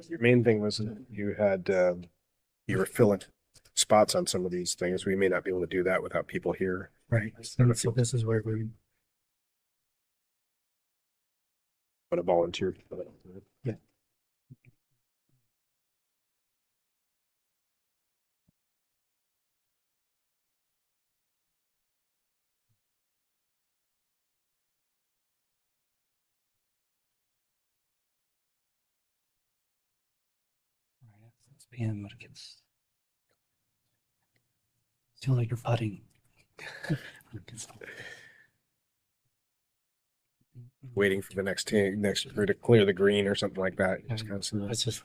Your main thing was you had you were filling spots on some of these things. We may not be able to do that without people here. Right. And so this is where we, But a volunteer. yeah. Right. Let's begin what it gets. Feel like you're putting. Waiting for the next or to clear the green or something like that. Just kind of That's just.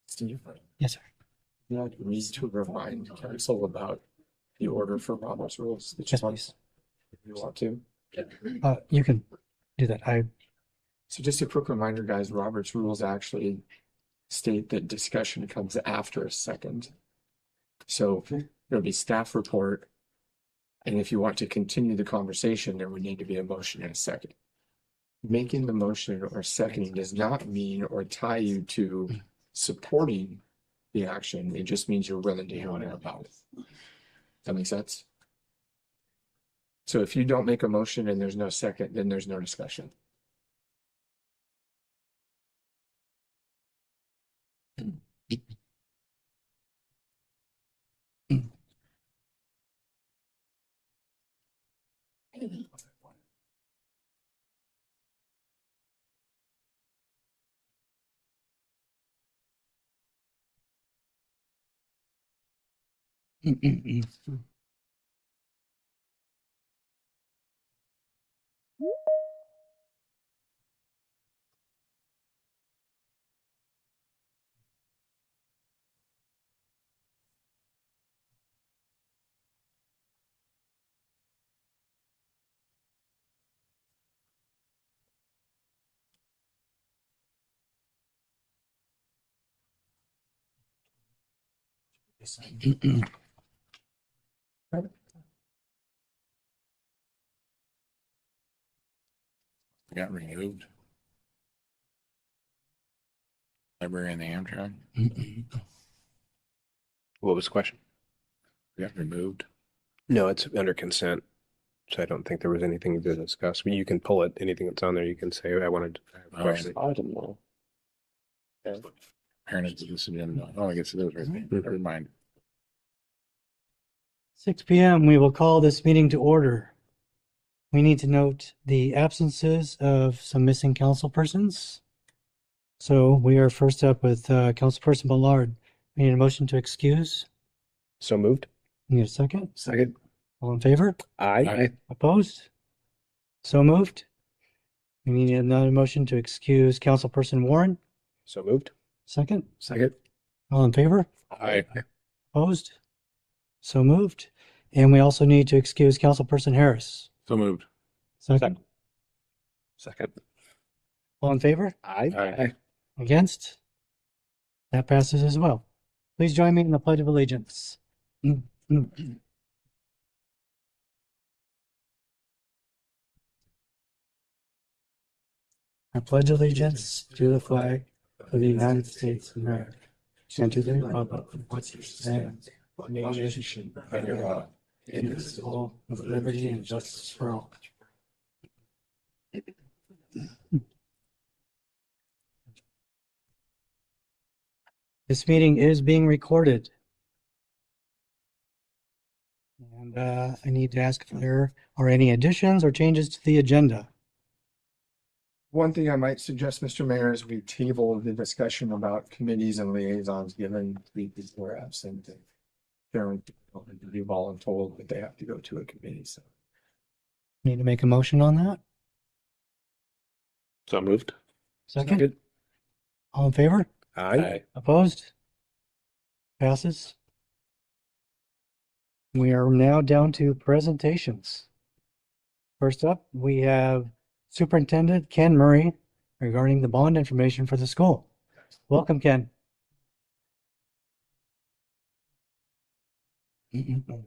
Steve, Yes, sir. you need to remind council about the order for Robert's rules. Yes, please. If you want to. You can do that. So just a quick reminder, guys, Robert's rules actually state that discussion comes after a second. So there'll be staff report. And if you want to continue the conversation, there would need to be a motion in a second. Making the motion or seconding does not mean or tie you to supporting the action. It just means you're willing to hear more about it. Does that make sense? So if you don't make a motion and there's no second, then there's no discussion. Got removed. Library and the Amtrak What was the question? got removed. No, it's under consent. So I don't think there was anything to discuss. But you can pull it. Anything that's on there, you can say, I wanted to have a question. I don't know. Apparently this agenda. Oh, I guess it is right there. Never mind. 6 p.m. We will call this meeting to order. We need to note the absences of some missing council persons. So we are first up with Councilperson Ballard. We need a motion to excuse. So moved. Need a second? Second. All in favor? Aye. Opposed? So moved. We need another motion to excuse Councilperson Warren. So moved. Second? Second. All in favor? Aye. Opposed? So moved. And we also need to excuse Councilperson Harris. So moved. Second. Second. All in favor? Aye. Against? That passes as well. Please join me in the Pledge of Allegiance. I pledge allegiance to the flag of the United States of America and to the republic for which it stands, one nation under God, indivisible, with liberty and justice for all. This meeting is being recorded. And I need to ask if there are any additions or changes to the agenda. One thing I might suggest, Mr. Mayor, is we table the discussion about committees and liaisons given three people are absent. They're be voluntold, but they have to go to a committee. So Need to make a motion on that? So moved. Second? All in favor? Aye. Opposed? Passes. We are now down to presentations. First up, we have Superintendent Ken Murray regarding the bond information for the school. Welcome, Ken.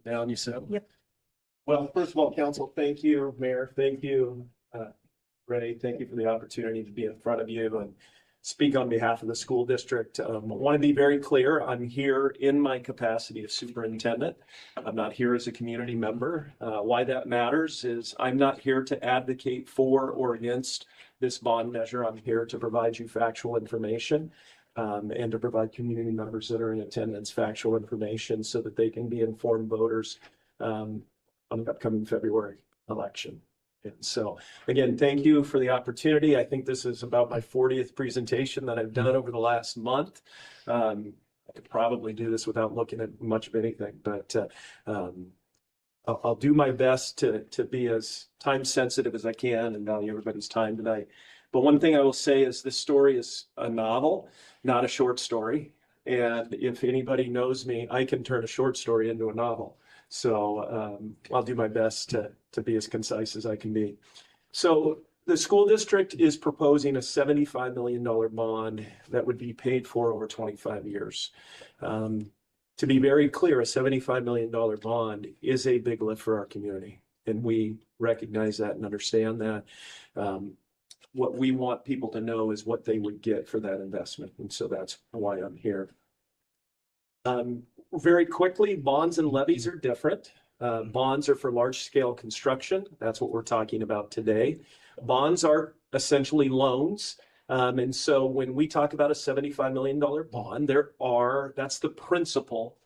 Down, you said? Yep. Well, first of all, council, thank you, Mayor, thank you, Ray, thank you for the opportunity to be in front of you and speak on behalf of the school district. I want to be very clear. I'm here in my capacity of superintendent. I'm not here as a community member. Why that matters is I'm not here to advocate for or against this bond measure. I'm here to provide you factual information. And to provide community members that are in attendance factual information so that they can be informed voters on the upcoming February election. And so, again, thank you for the opportunity. I think this is about my 40th presentation that I've done over the last month. I could probably do this without looking at much of anything, but I'll do my best to be as time sensitive as I can and value everybody's time tonight. But one thing I will say is this story is a novel, not a short story. And if anybody knows me, I can turn a short story into a novel. So I'll do my best to be as concise as I can be. So the school district is proposing a $75 million bond that would be paid for over 25 years. To be very clear, a $75 million bond is a big lift for our community. And we recognize that and understand that. What we want people to know is what they would get for that investment. And so that's why I'm here. Very quickly, bonds and levies are different. Bonds are for large scale construction. That's what we're talking about today. Bonds are essentially loans. And so when we talk about a $75 million bond, that's the principal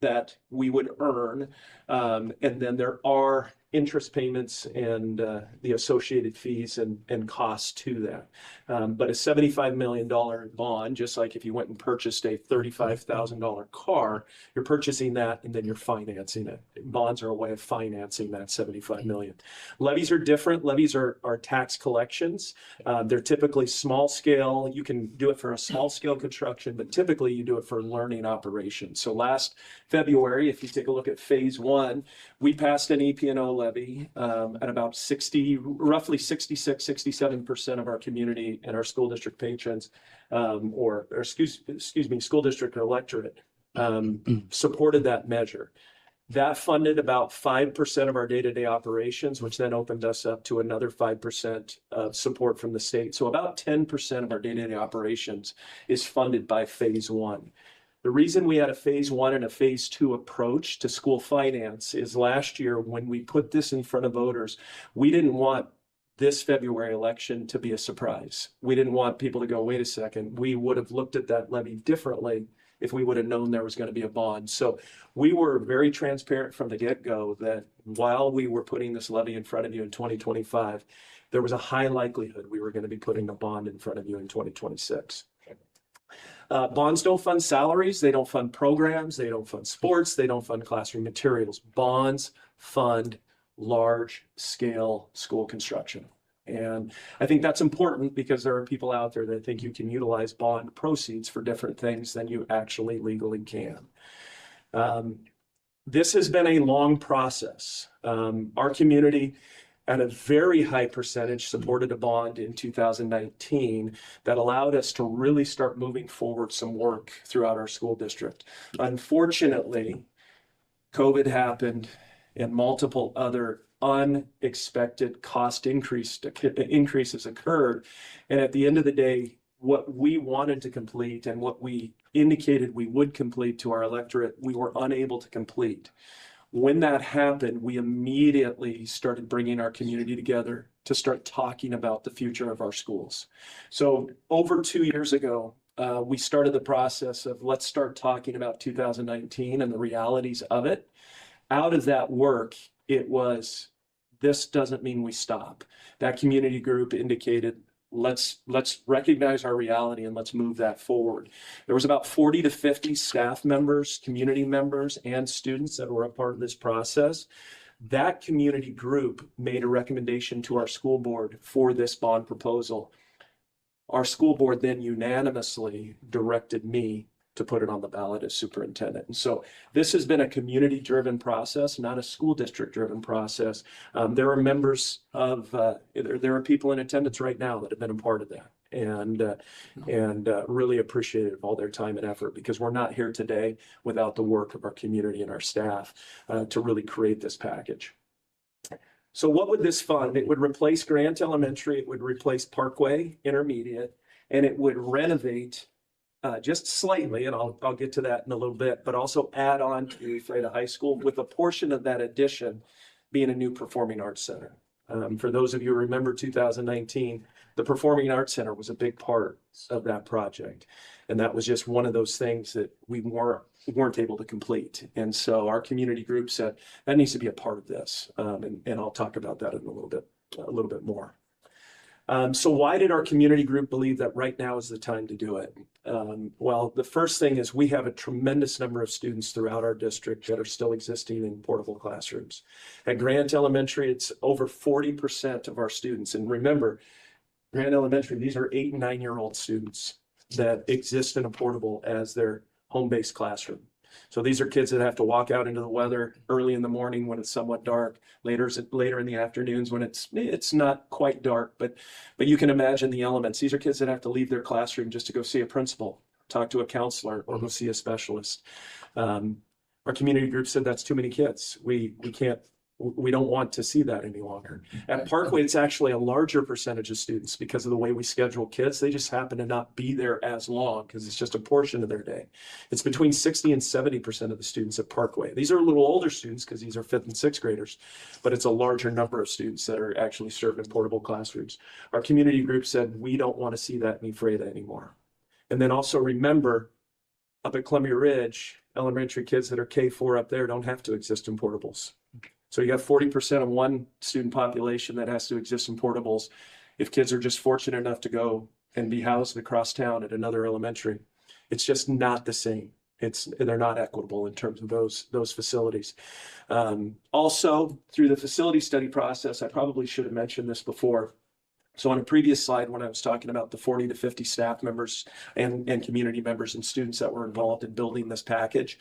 that we would earn. And then there are interest payments and the associated fees and costs to that. But a $75 million bond, just like if you went and purchased a $35,000 car, you're purchasing that and then you're financing it. Bonds are a way of financing that $75 million. Levies are different. Levies are tax collections. They're typically small scale. You can do it for a small scale construction, but typically you do it for learning operations. So last February, if you take a look at phase one, we passed an EP&O levy at about roughly 66, 67% of our community and our school district patrons, or excuse me, school district electorate supported that measure. That funded about 5% of our day-to-day operations, which then opened us up to another 5% of support from the state. So about 10% of our day-to-day operations is funded by phase one. The reason we had a phase one and a phase two approach to school finance is last year when we put this in front of voters, we didn't want this February election to be a surprise. We didn't want people to go, wait a second, we would have looked at that levy differently if we would have known there was going to be a bond. So we were very transparent from the get-go that while we were putting this levy in front of you in 2025, there was a high likelihood we were going to be putting a bond in front of you in 2026. Bonds don't fund salaries, they don't fund programs, they don't fund sports, they don't fund classroom materials. Bonds fund large scale school construction. And I think that's important because there are people out there that think you can utilize bond proceeds for different things than you actually legally can. This has been a long process. Our community at a very high percentage supported a bond in 2019 that allowed us to really start moving forward some work throughout our school district. Unfortunately, COVID happened and multiple other unexpected cost increases occurred. And at the end of the day, what we wanted to complete and what we indicated we would complete to our electorate, we were unable to complete. When that happened, we immediately started bringing our community together to start talking about the future of our schools. So over 2 years ago, we started the process of let's start talking about 2019 and the realities of it. Out of that work, it was, this doesn't mean we stop. That community group indicated, let's recognize our reality and let's move that forward. There was about 40 to 50 staff members, community members, and students that were a part of this process. That community group made a recommendation to our school board for this bond proposal. Our school board then unanimously directed me to put it on the ballot as superintendent. And so this has been a community-driven process, not a school district-driven process. There are members of, there are people in attendance right now that have been a part of that. and really appreciative of all their time and effort, because we're not here today without the work of our community and our staff to really create this package. So what would this fund? It would replace Grant Elementary, it would replace Parkway Intermediate, and it would renovate just slightly, and I'll get to that in a little bit, but also add on to Ephrata High School, with a portion of that addition being a new Performing Arts Center. For those of you who remember 2019, the Performing Arts Center was a big part of that project. And that was just one of those things that we weren't able to complete. And so our community group said, that needs to be a part of this. And I'll talk about that in a little bit more. So why did our community group believe that right now is the time to do it? Well, the first thing is we have a tremendous number of students throughout our district that are still existing in portable classrooms. At Grant Elementary, it's over 40% of our students. And remember, Grant Elementary, these are 8 and 9-year-old students that exist in a portable as their home-based classroom. So these are kids that have to walk out into the weather early in the morning when it's somewhat dark, later in the afternoons when it's not quite dark, but you can imagine the elements. These are kids that have to leave their classroom just to go see a principal, talk to a counselor, or go see a specialist. Our community group said that's too many kids. We don't want to see that any longer. At Parkway, it's actually a larger percentage of students because of the way we schedule kids. They just happen to not be there as long because it's just a portion of their day. It's between 60 and 70% of the students at Parkway. These are a little older students because these are 5th and 6th graders, but it's a larger number of students that are actually served in portable classrooms. Our community group said, we don't want to see that in Ephrata anymore. And then also remember, up at Columbia Ridge, elementary kids that are K4 up there don't have to exist in portables. So you have 40% of one student population that has to exist in portables. If kids are just fortunate enough to go and be housed across town at another elementary, it's just not the same. They're not equitable in terms of those facilities. Also, through the facility study process, I probably should have mentioned this before. So on a previous slide, when I was talking about the 40 to 50 staff members and community members and students that were involved in building this package,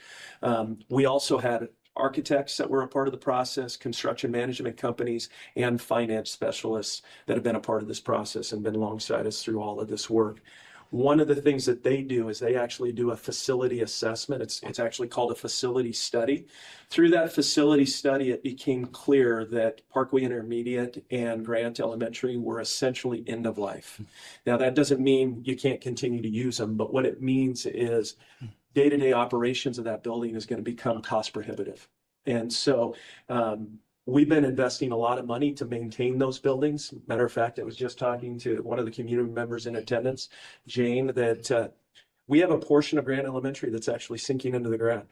we also had architects that were a part of the process, construction management companies, and finance specialists that have been a part of this process and been alongside us through all of this work. One of the things that they do is they actually do a facility assessment. It's actually called a facility study. Through that facility study, it became clear that Parkway Intermediate and Grant Elementary were essentially end of life. Now, that doesn't mean you can't continue to use them, but what it means is day-to-day operations of that building is going to become cost prohibitive. And so we've been investing a lot of money to maintain those buildings. Matter of fact, I was just talking to one of the community members in attendance, Jane, that we have a portion of Grant Elementary that's actually sinking into the ground.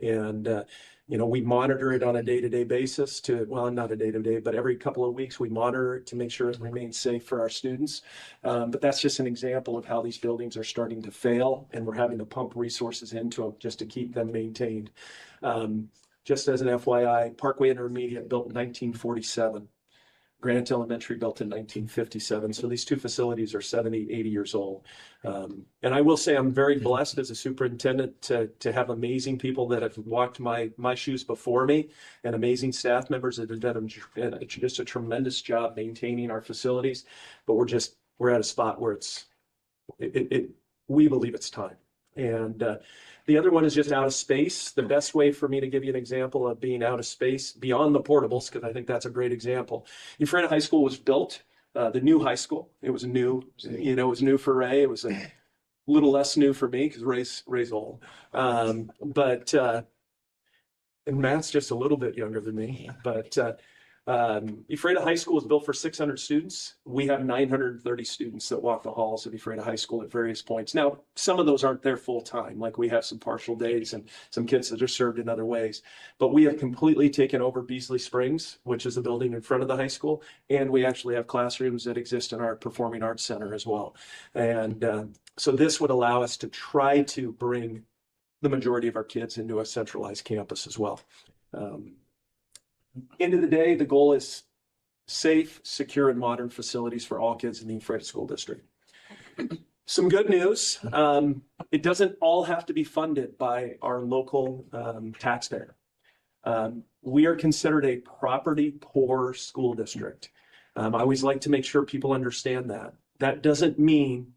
And we monitor it on a day-to-day basis not a day-to-day, but every couple of weeks we monitor it to make sure it remains safe for our students. But that's just an example of how these buildings are starting to fail, and we're having to pump resources into them just to keep them maintained. Just as an FYI, Parkway Intermediate built in 1947. Grant Elementary built in 1957. So these two facilities are 70, 80 years old. And I will say I'm very blessed as a superintendent to have amazing people that have walked my shoes before me, and amazing staff members that have done just a tremendous job maintaining our facilities. But we're at a spot where we believe it's time. And the other one is just out of space. The best way for me to give you an example of being out of space beyond the portables, because I think that's a great example. Ephrata High School was built, the new high school. It was new, it was new for Ray. It was a little less new for me because Ray's old. And Matt's just a little bit younger than me. But Ephrata High School was built for 600 students. We have 930 students that walk the halls of Ephrata High School at various points. Now, some of those aren't there full time, like we have some partial days and some kids that are served in other ways. But we have completely taken over Beasley Springs, which is the building in front of the high school. And we actually have classrooms that exist in our Performing Arts Center as well. And so this would allow us to try to bring the majority of our kids into a centralized campus as well. End of the day, the goal is safe, secure, and modern facilities for all kids in the Ephrata School District. Some good news, it doesn't all have to be funded by our local taxpayer. We are considered a property poor school district. I always like to make sure people understand that. That doesn't mean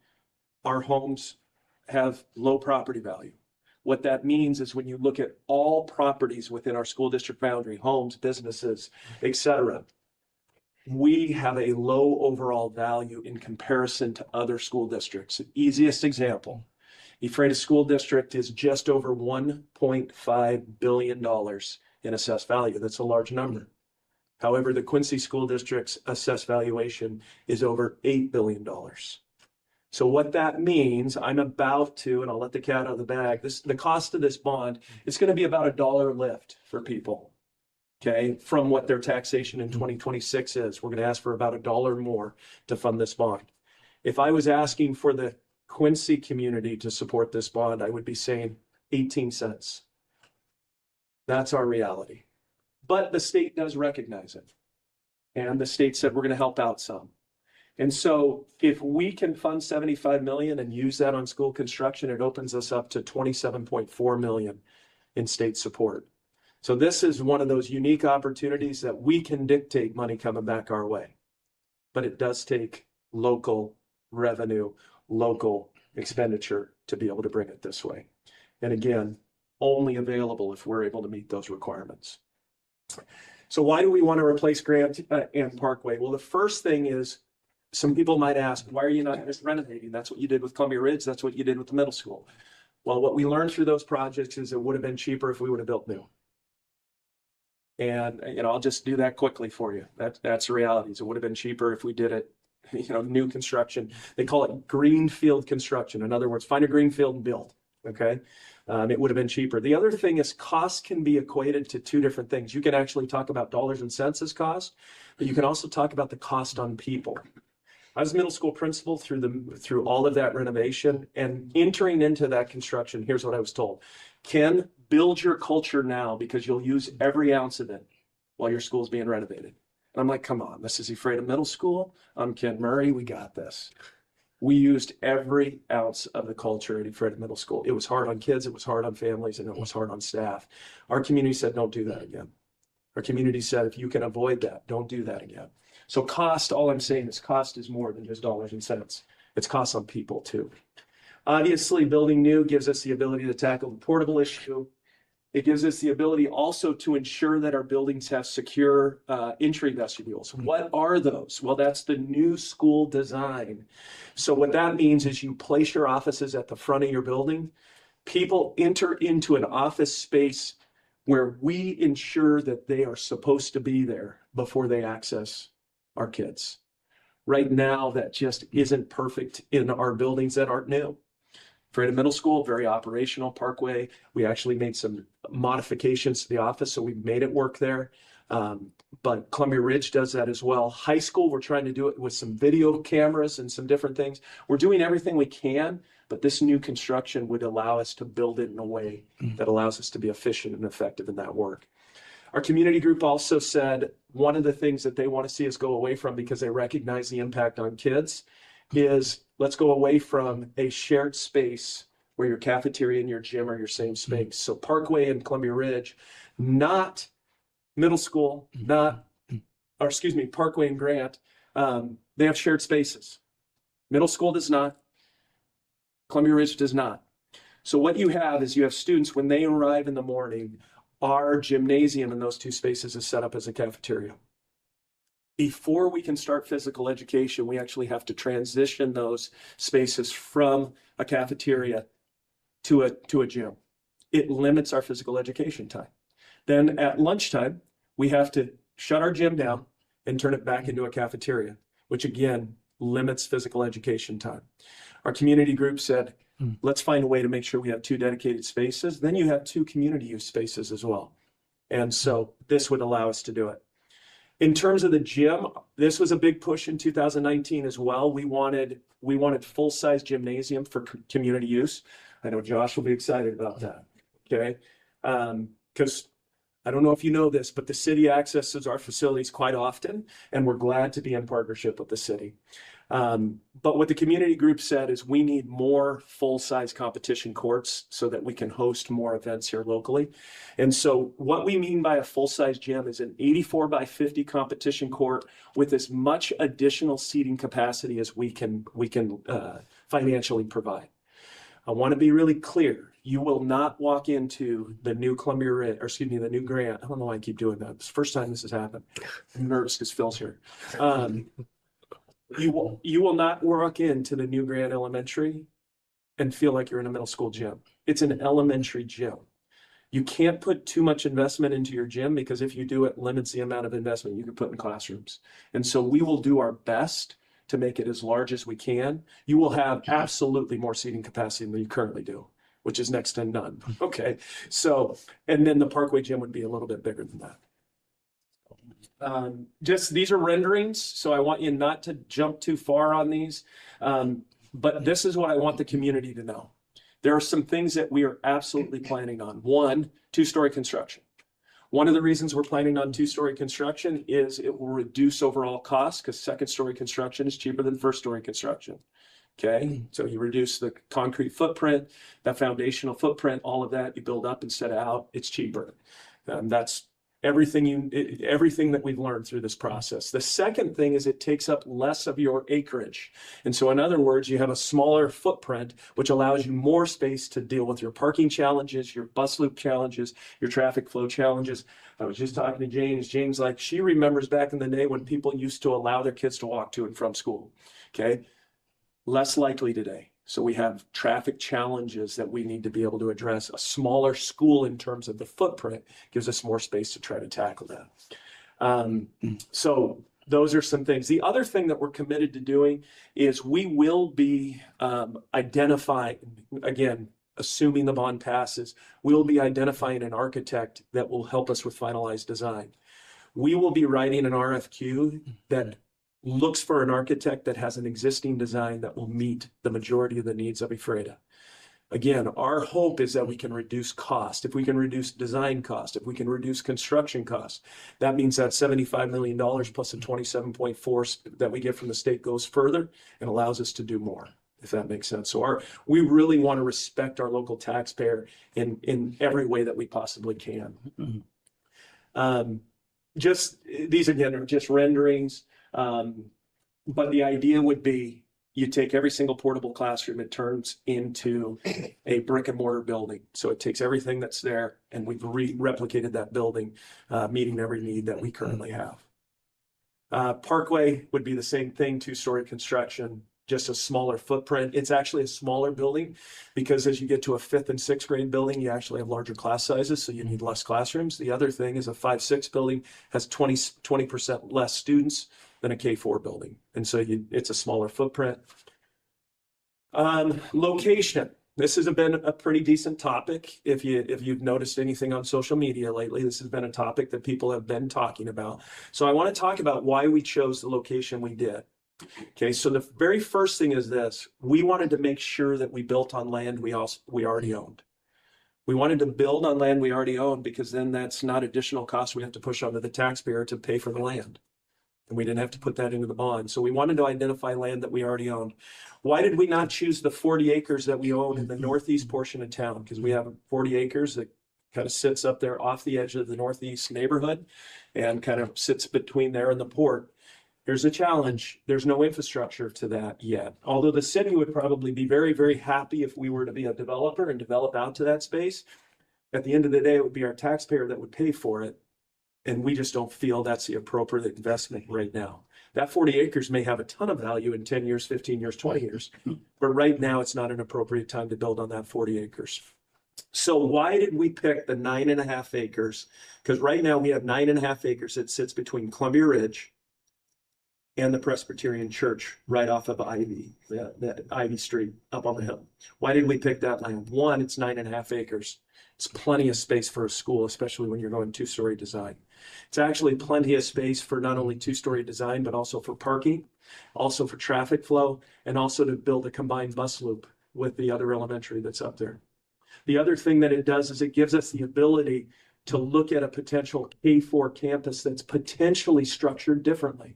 our homes have low property value. What that means is when you look at all properties within our school district boundary, homes, businesses, etc., we have a low overall value in comparison to other school districts. The easiest example, Ephrata School District is just over $1.5 billion in assessed value. That's a large number. However, the Quincy School District's assessed valuation is over $8 billion. So what that means, I'm about to, and I'll let the cat out of the bag, the cost of this bond is going to be about $1 lift for people, okay, from what their taxation in 2026 is. We're going to ask for about $1 more to fund this bond. If I was asking for the Quincy community to support this bond, I would be saying 18 cents. That's our reality. But the state does recognize it. And the state said, we're going to help out some. And so if we can fund 75 million and use that on school construction, it opens us up to 27.4 million in state support. So this is one of those unique opportunities that we can dictate money coming back our way. But it does take local revenue, local expenditure to be able to bring it this way. And again, only available if we're able to meet those requirements. So why do we want to replace Grant and Parkway? Well, the first thing is, some people might ask, why are you not just renovating? That's what you did with Columbia Ridge. That's what you did with the middle school. Well, what we learned through those projects is it would have been cheaper if we would have built new. And, I'll just do that quickly for you. That's the reality. It would have been cheaper if we did it, new construction. They call it greenfield construction. In other words, find a greenfield and build, okay? It would have been cheaper. The other thing is cost can be equated to two different things. You can actually talk about dollars and cents as cost, but you can also talk about the cost on people. I was middle school principal through all of that renovation, and entering into that construction, here's what I was told. Ken, build your culture now because you'll use every ounce of it while your school's being renovated. And I'm like, come on, this is Ephrata Middle School. I'm Ken Murray, we got this. We used every ounce of the culture at Ephrata Middle School. It was hard on kids, it was hard on families, and it was hard on staff. Our community said, don't do that again. Our community said, if you can avoid that, don't do that again. So cost, all I'm saying is cost is more than just dollars and cents. It's cost on people too. Obviously, building new gives us the ability to tackle the portable issue. It gives us the ability also to ensure that our buildings have secure entry vestibules. What are those? Well, that's the new school design. So what that means is you place your offices at the front of your building. People enter into an office space where we ensure that they are supposed to be there before they access our kids. Right now, that just isn't perfect in our buildings that aren't new. Ephrata Middle School, very operational. Parkway, we actually made some modifications to the office, so we've made it work there. But Columbia Ridge does that as well. High school, we're trying to do it with some video cameras and some different things. We're doing everything we can, but this new construction would allow us to build it in a way that allows us to be efficient and effective in that work. Our community group also said one of the things that they want to see us go away from, because they recognize the impact on kids, is let's go away from a shared space where your cafeteria and your gym are your same space. So Parkway and Columbia Ridge, not middle school, Parkway and Grant, they have shared spaces. Middle school does not. Columbia Ridge does not. So what you have is you have students, when they arrive in the morning, our gymnasium in those two spaces is set up as a cafeteria. Before we can start physical education, we actually have to transition those spaces from a cafeteria to a gym. It limits our physical education time. Then at lunchtime, we have to shut our gym down and turn it back into a cafeteria, which again limits physical education time. Our community group said, let's find a way to make sure we have two dedicated spaces. Then you have two community use spaces as well. And so this would allow us to do it. In terms of the gym, this was a big push in 2019 as well. We wanted full-size gymnasium for community use. I know Josh will be excited about that, okay? Because I don't know if you know this, but the city accesses our facilities quite often, and we're glad to be in partnership with the city. But what the community group said is we need more full-size competition courts so that we can host more events here locally. And so what we mean by a full-size gym is an 84 by 50 competition court with as much additional seating capacity as we can financially provide. I want to be really clear. You will not walk into the new the new Grant. I don't know why I keep doing that. It's the first time this has happened. I'm nervous because Phil's here. You will not walk into the new Grant Elementary and feel like you're in a middle school gym. It's an elementary gym. You can't put too much investment into your gym because if you do, it limits the amount of investment you can put in classrooms. And so we will do our best to make it as large as we can. You will have absolutely more seating capacity than you currently do, which is next to none. Okay, so, and then the Parkway gym would be a little bit bigger than that. Just these are renderings, so I want you not to jump too far on these. But this is what I want the community to know. There are some things that we are absolutely planning on. One, two-story construction. One of the reasons we're planning on two-story construction is it will reduce overall costs because second-story construction is cheaper than first-story construction. Okay, so you reduce the concrete footprint, that foundational footprint, all of that, you build up instead of out, it's cheaper. That's everything that we've learned through this process. The second thing is it takes up less of your acreage. And so in other words, you have a smaller footprint, which allows you more space to deal with your parking challenges, your bus loop challenges, your traffic flow challenges. I was just talking to James. James, like, she remembers back in the day when people used to allow their kids to walk to and from school. Okay, less likely today. So we have traffic challenges that we need to be able to address. A smaller school in terms of the footprint gives us more space to try to tackle that. So those are some things. The other thing that we're committed to doing is we will be identifying, again, assuming the bond passes, we'll be identifying an architect that will help us with finalized design. We will be writing an RFQ that looks for an architect that has an existing design that will meet the majority of the needs of Ephrata. Again, our hope is that we can reduce cost. If we can reduce design cost, if we can reduce construction costs, that means that $75 million plus the 27.4 that we get from the state goes further and allows us to do more, if that makes sense. So we really want to respect our local taxpayer in every way that we possibly can. Just these again are just renderings. But the idea would be you take every single portable classroom, it turns into a brick and mortar building. So it takes everything that's there and we've replicated that building, meeting every need that we currently have. Parkway would be the same thing, two-story construction, just a smaller footprint. It's actually a smaller building because as you get to a 5th and 6th grade building, you actually have larger class sizes, so you need less classrooms. The other thing is a 5-6 building has 20% less students than a K4 building. And so it's a smaller footprint. Location. This has been a pretty decent topic. If you've noticed anything on social media lately, this has been a topic that people have been talking about. So I want to talk about why we chose the location we did. Okay, so the very first thing is this. We wanted to make sure that we built on land we already owned. We wanted to build on land we already owned because then that's not additional cost we have to push onto the taxpayer to pay for the land. And we didn't have to put that into the bond. So we wanted to identify land that we already owned. Why did we not choose the 40 acres that we own in the northeast portion of town? Because we have 40 acres that kind of sits up there off the edge of the northeast neighborhood and kind of sits between there and the port. Here's a challenge. There's no infrastructure to that yet. Although the city would probably be very, very happy if we were to be a developer and develop out to that space. At the end of the day, it would be our taxpayer that would pay for it. And we just don't feel that's the appropriate investment right now. That 40 acres may have a ton of value in 10 years, 15 years, 20 years. But right now, it's not an appropriate time to build on that 40 acres. So why did we pick the 9.5 acres? Because right now we have 9.5 acres that sits between Columbia Ridge and the Presbyterian Church right off of Ivy, that Ivy Street up on the hill. Why did we pick that land? One, it's 9.5 acres. It's plenty of space for a school, especially when you're going two-story design. It's actually plenty of space for not only two-story design, but also for parking, also for traffic flow, and also to build a combined bus loop with the other elementary that's up there. The other thing that it does is it gives us the ability to look at a potential K-4 campus that's potentially structured differently.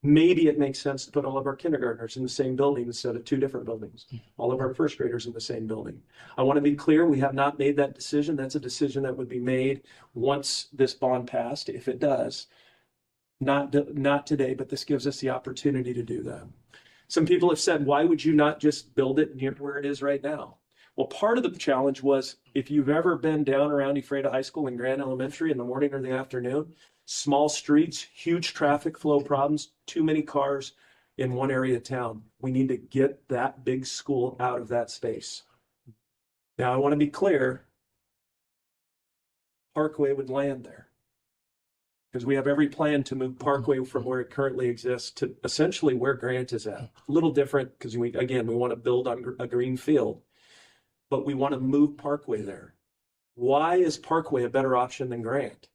Maybe it makes sense to put all of our kindergartners in the same building instead of two different buildings, all of our first graders in the same building. I want to be clear, we have not made that decision. That's a decision that would be made once this bond passed, if it does. Not today, but this gives us the opportunity to do that. Some people have said, why would you not just build it near where it is right now? Well, part of the challenge was, if you've ever been down around Ephrata High School and Grand Elementary in the morning or the afternoon, small streets, huge traffic flow problems, too many cars in one area of town. We need to get that big school out of that space. Now, I want to be clear, Parkway would land there, because we have every plan to move Parkway from where it currently exists to essentially where Grant is at. A little different, because we want to build on a green field, but we want to move Parkway there. Why is Parkway a better option than Grant?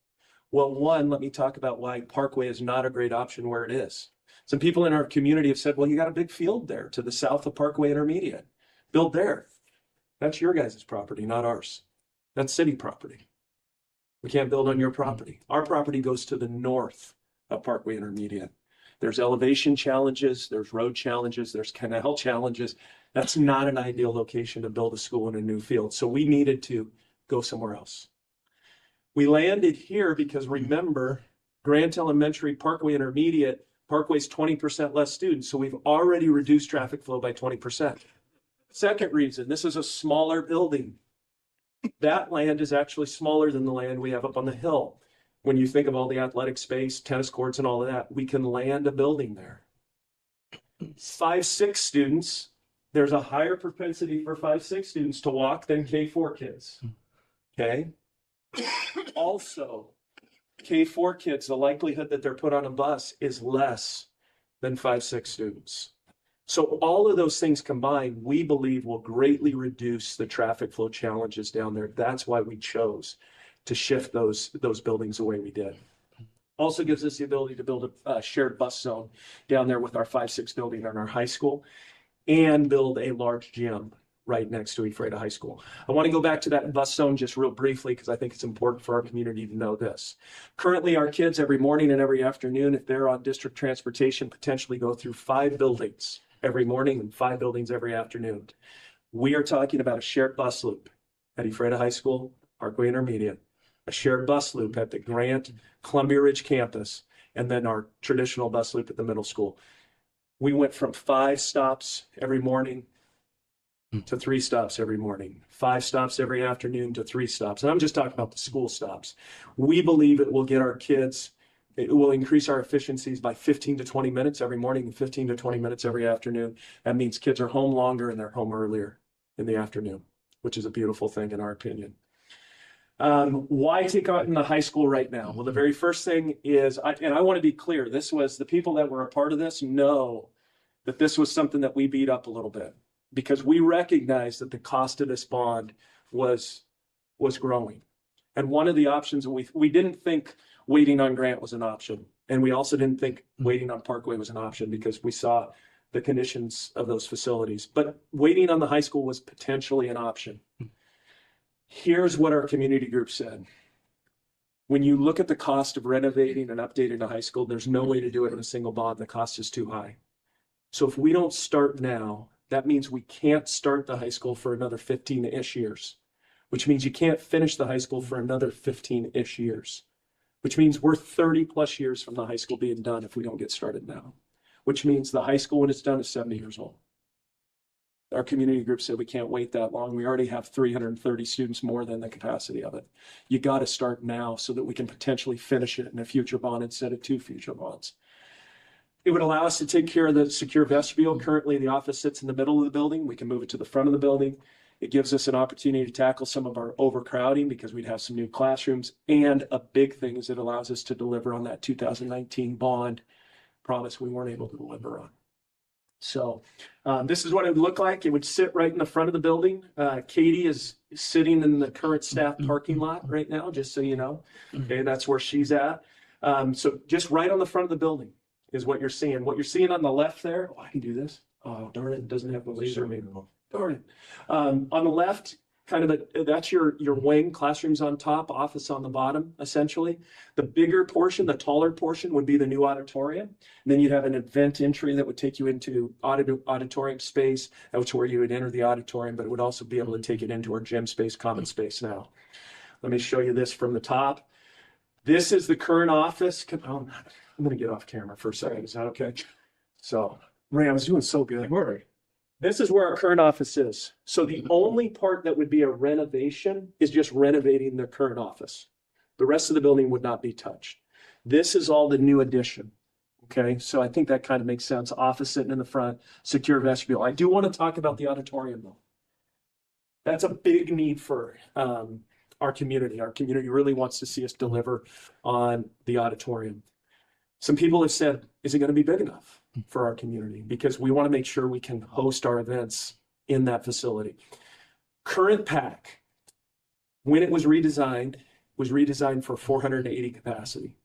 Well, one, let me talk about why Parkway is not a great option where it is. Some people in our community have said, well, you got a big field there to the south of Parkway Intermediate. Build there. That's your guys' property, not ours. That's city property. We can't build on your property. Our property goes to the north of Parkway Intermediate. There's elevation challenges, there's road challenges, there's canal challenges. That's not an ideal location to build a school in a new field. So we needed to go somewhere else. We landed here because, remember, Grant Elementary, Parkway Intermediate, Parkway's 20% less students. So we've already reduced traffic flow by 20%. Second reason, this is a smaller building. That land is actually smaller than the land we have up on the hill. When you think of all the athletic space, tennis courts and all of that, we can land a building there. 5-6 students, there's a higher propensity for 5-6 students to walk than K-4 kids. Okay? Also, K-4 kids, the likelihood that they're put on a bus is less than 5-6 students. So all of those things combined, we believe, will greatly reduce the traffic flow challenges down there. That's why we chose to shift those buildings the way we did. Also gives us the ability to build a shared bus zone down there with our 5-6 building and our high school, and build a large gym right next to Ephrata High School. I want to go back to that bus zone just real briefly, because I think it's important for our community to know this. Currently, our kids every morning and every afternoon, if they're on district transportation, potentially go through 5 buildings every morning and 5 buildings every afternoon. We are talking about a shared bus loop at Ephrata High School, Parkway Intermediate, a shared bus loop at the Grant Columbia Ridge campus, and then our traditional bus loop at the middle school. We went from 5 stops every morning to 3 stops every morning, 5 stops every afternoon to 3 stops. And I'm just talking about the school stops. We believe it will get our kids, it will increase our efficiencies by 15 to 20 minutes every morning and 15 to 20 minutes every afternoon. That means kids are home longer and they're home earlier in the afternoon, which is a beautiful thing in our opinion. Why take on the high school right now? Well, the very first thing is, and I want to be clear, this was the people that were a part of this know that this was something that we beat up a little bit, because we recognized that the cost of this bond was growing. And one of the options, we didn't think waiting on Grant was an option. And we also didn't think waiting on Parkway was an option, because we saw the conditions of those facilities. But waiting on the high school was potentially an option. Here's what our community group said. When you look at the cost of renovating and updating a high school, there's no way to do it in a single bond. The cost is too high. So if we don't start now, that means we can't start the high school for another 15-ish years, which means you can't finish the high school for another 15-ish years, which means we're 30 plus years from the high school being done if we don't get started now, which means the high school when it's done is 70 years old. Our community group said we can't wait that long. We already have 330 students more than the capacity of it. You got to start now so that we can potentially finish it in a future bond instead of 2 future bonds. It would allow us to take care of the secure vestibule. Currently, the office sits in the middle of the building. We can move it to the front of the building. It gives us an opportunity to tackle some of our overcrowding, because we'd have some new classrooms. And a big thing is it allows us to deliver on that 2019 bond promise we weren't able to deliver on. So this is what it would look like. It would sit right in the front of the building. Katie is sitting in the current staff parking lot right now, just so you know. Okay, that's where she's at. So just right on the front of the building is what you're seeing. What you're seeing on the left there, oh, I can do this. Oh, darn it, it doesn't have the laser. Darn it. On the left that's your wing, classrooms on top, office on the bottom, essentially. The bigger portion, the taller portion would be the new auditorium. And then you'd have an event entry that would take you into auditorium space. That's where you would enter the auditorium, but it would also be able to take it into our gym space, common space now. Let me show you this from the top. This is the current office. I'm going to get off camera for a second. Is that okay? So, Ray, I was doing so good. This is where our current office is. So the only part that would be a renovation is just renovating the current office. The rest of the building would not be touched. This is all the new addition. Okay, so I think that kind of makes sense. Office sitting in the front, secure vestibule. I do want to talk about the auditorium though. That's a big need for our community. Our community really wants to see us deliver on the auditorium. Some people have said, is it going to be big enough for our community? Because we want to make sure we can host our events in that facility. Current PAC, when it was redesigned for 480 capacity.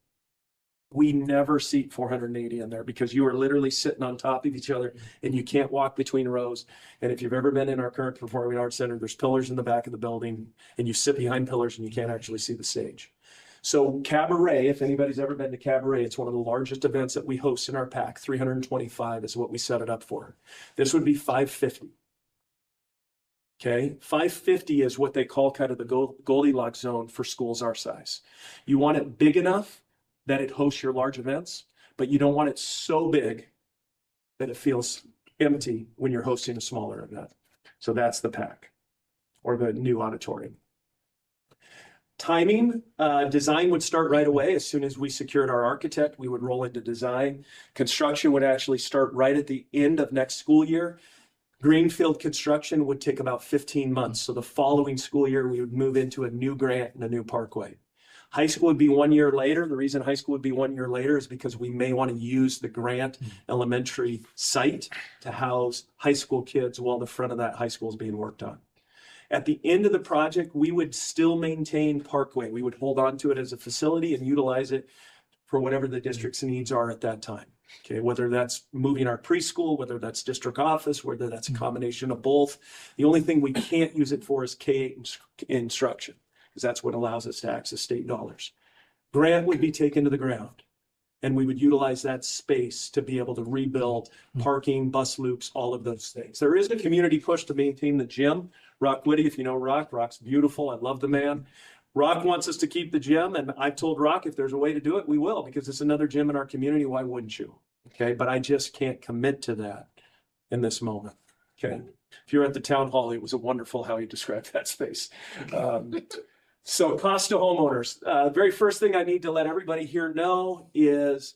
We never seat 480 in there because you are literally sitting on top of each other and you can't walk between rows. And if you've ever been in our current Performing Arts Center, there's pillars in the back of the building and you sit behind pillars and you can't actually see the stage. So Cabaret, if anybody's ever been to Cabaret, it's one of the largest events that we host in our PAC. 325 is what we set it up for. This would be 550. Okay, 550 is what they call kind of the Goldilocks zone for schools our size. You want it big enough that it hosts your large events, but you don't want it so big that it feels empty when you're hosting a smaller event. So that's the PAC or the new auditorium. Timing, design would start right away. As soon as we secured our architect, we would roll into design. Construction would actually start right at the end of next school year. Greenfield construction would take about 15 months. So the following school year, we would move into a new grant and a new parkway. High school would be 1 year later. The reason high school would be 1 year later is because we may want to use the Grant Elementary site to house high school kids while the front of that high school is being worked on. At the end of the project, we would still maintain Parkway. We would hold on to it as a facility and utilize it for whatever the district's needs are at that time. Okay, whether that's moving our preschool, whether that's district office, whether that's a combination of both. The only thing we can't use it for is K-8 instruction, because that's what allows us to access state dollars. Grant would be taken to the ground, and we would utilize that space to be able to rebuild parking, bus loops, all of those things. There is a community push to maintain the gym. Rock Whitty, if you know Rock's beautiful. I love the man. Rock wants us to keep the gym, and I've told Rock if there's a way to do it, we will, because it's another gym in our community. Why wouldn't you? Okay, but I just can't commit to that in this moment. Okay, if you're at the town hall, it was wonderful how he described that space. So cost to homeowners. Very first thing I need to let everybody here know is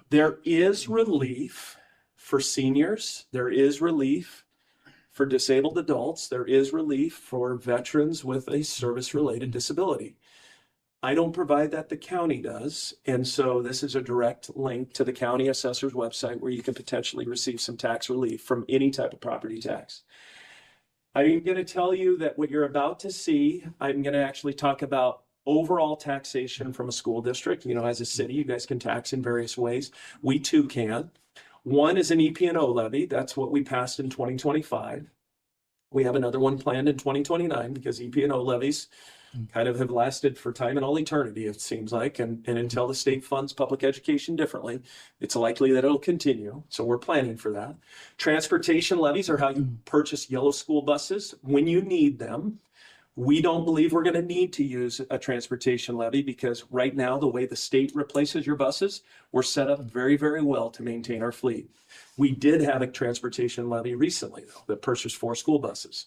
there is relief for seniors. There is relief for disabled adults. There is relief for veterans with a service-related disability. I don't provide that, the county does. And so this is a direct link to the county assessor's website where you can potentially receive some tax relief from any type of property tax. I'm going to tell you that what you're about to see, I'm going to actually talk about overall taxation from a school district. You know, as a city, you guys can tax in various ways. We too can. One is an EP&O levy. That's what we passed in 2025. We have another one planned in 2029 because EP&O levies kind of have lasted for time and all eternity, it seems like. And until the state funds public education differently, it's likely that it'll continue. So we're planning for that. Transportation levies are how you purchase yellow school buses when you need them. We don't believe we're going to need to use a transportation levy because right now, the way the state replaces your buses, we're set up very, very well to maintain our fleet. We did have a transportation levy recently, though, that purchased 4 school buses.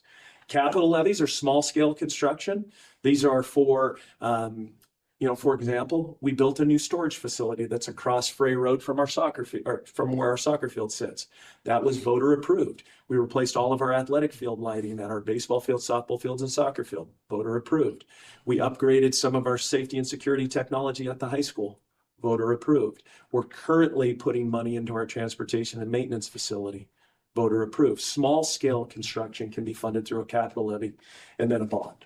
Capital levies are small scale construction. These are for, for example, we built a new storage facility that's across Frey Road from our soccer field, or from where our soccer field sits. That was voter approved. We replaced all of our athletic field lighting at our baseball field, softball fields, and soccer field. Voter approved. We upgraded some of our safety and security technology at the high school. Voter approved. We're currently putting money into our transportation and maintenance facility. Voter approved. Small scale construction can be funded through a capital levy and then a bond.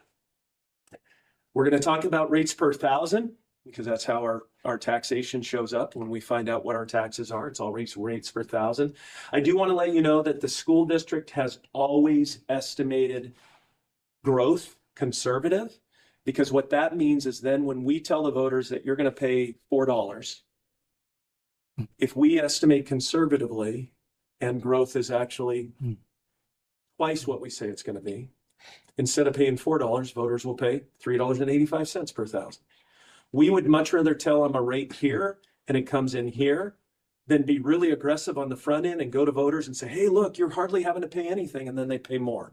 We're going to talk about rates per thousand because that's how our taxation shows up when we find out what our taxes are. It's all rates per thousand. I do want to let you know that the school district has always estimated growth conservative, because what that means is then when we tell the voters that you're going to pay $4, if we estimate conservatively and growth is actually twice what we say it's going to be, instead of paying $4, voters will pay $3.85 per thousand. We would much rather tell them a rate here and it comes in here than be really aggressive on the front end and go to voters and say, hey, look, you're hardly having to pay anything, and then they pay more.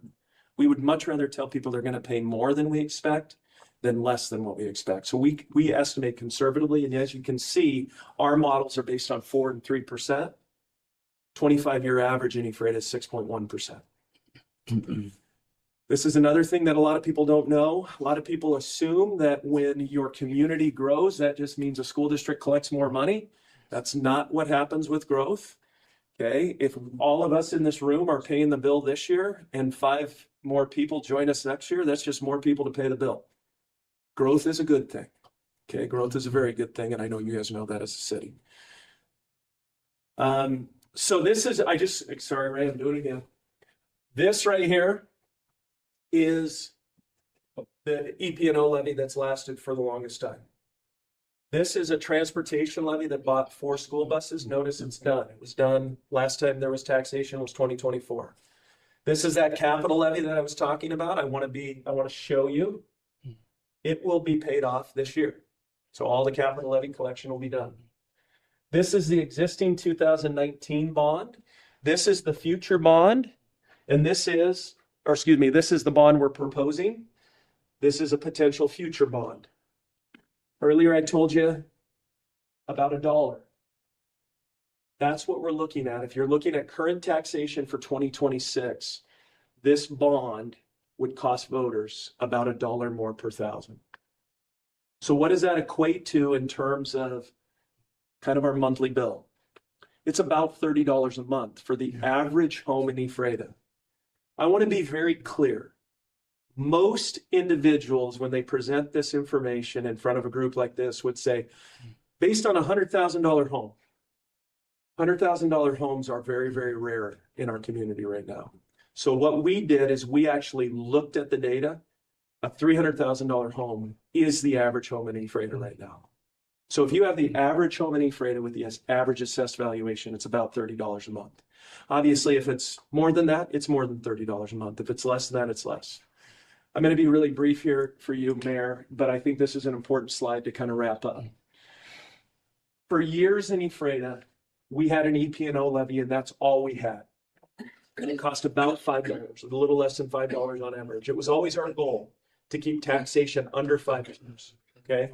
We would much rather tell people they're going to pay more than we expect than less than what we expect. So we estimate conservatively, and as you can see, our models are based on 4 and 3%. 25-year average in Ephrata is 6.1%. This is another thing that a lot of people don't know. A lot of people assume that when your community grows, that just means a school district collects more money. That's not what happens with growth. Okay, if all of us in this room are paying the bill this year and 5 more people join us next year, that's just more people to pay the bill. Growth is a good thing. Okay, growth is a very good thing, and I know you guys know that as a city. So this is, sorry, Ray, I'm doing it again. This right here is the EP&O levy that's lasted for the longest time. This is a transportation levy that bought 4 school buses. Notice it's done. It was done last time there was taxation was 2024. This is that capital levy that I was talking about. I want to show you. It will be paid off this year. So all the capital levy collection will be done. This is the existing 2019 bond. This is the future bond. And this is the bond we're proposing. This is a potential future bond. Earlier, I told you about $1. That's what we're looking at. If you're looking at current taxation for 2026, this bond would cost voters about $1 more per thousand. So what does that equate to in terms of kind of our monthly bill? It's about $30 a month for the average home in Ephrata. I want to be very clear. Most individuals, when they present this information in front of a group like this, would say, based on a $100,000 home, $100,000 homes are very, very rare in our community right now. So what we did is we actually looked at the data. A $300,000 home is the average home in Ephrata right now. So if you have the average home in Ephrata with the average assessed valuation, it's about $30 a month. Obviously, if it's more than that, it's more than $30 a month. If it's less than that, it's less. I'm going to be really brief here for you, Mayor, but I think this is an important slide to kind of wrap up. For years in Ephrata, we had an EP&O levy, and that's all we had. And it cost about $5, a little less than $5 on average. It was always our goal to keep taxation under $5. Okay.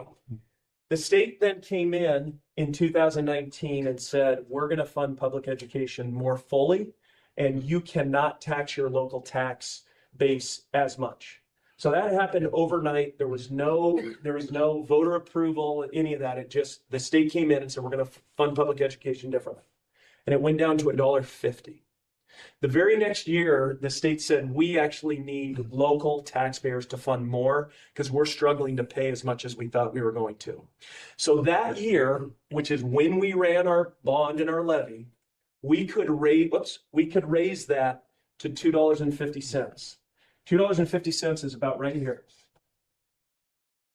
The state then came in 2019 and said, we're going to fund public education more fully, and you cannot tax your local tax base as much. So that happened overnight. There was no voter approval, any of that. It just, the state came in and said, we're going to fund public education differently. And it went down to $1.50. The very next year, the state said, we actually need local taxpayers to fund more because we're struggling to pay as much as we thought we were going to. So that year, which is when we ran our bond and our levy, we could raise that to $2.50. $2.50 is about right here.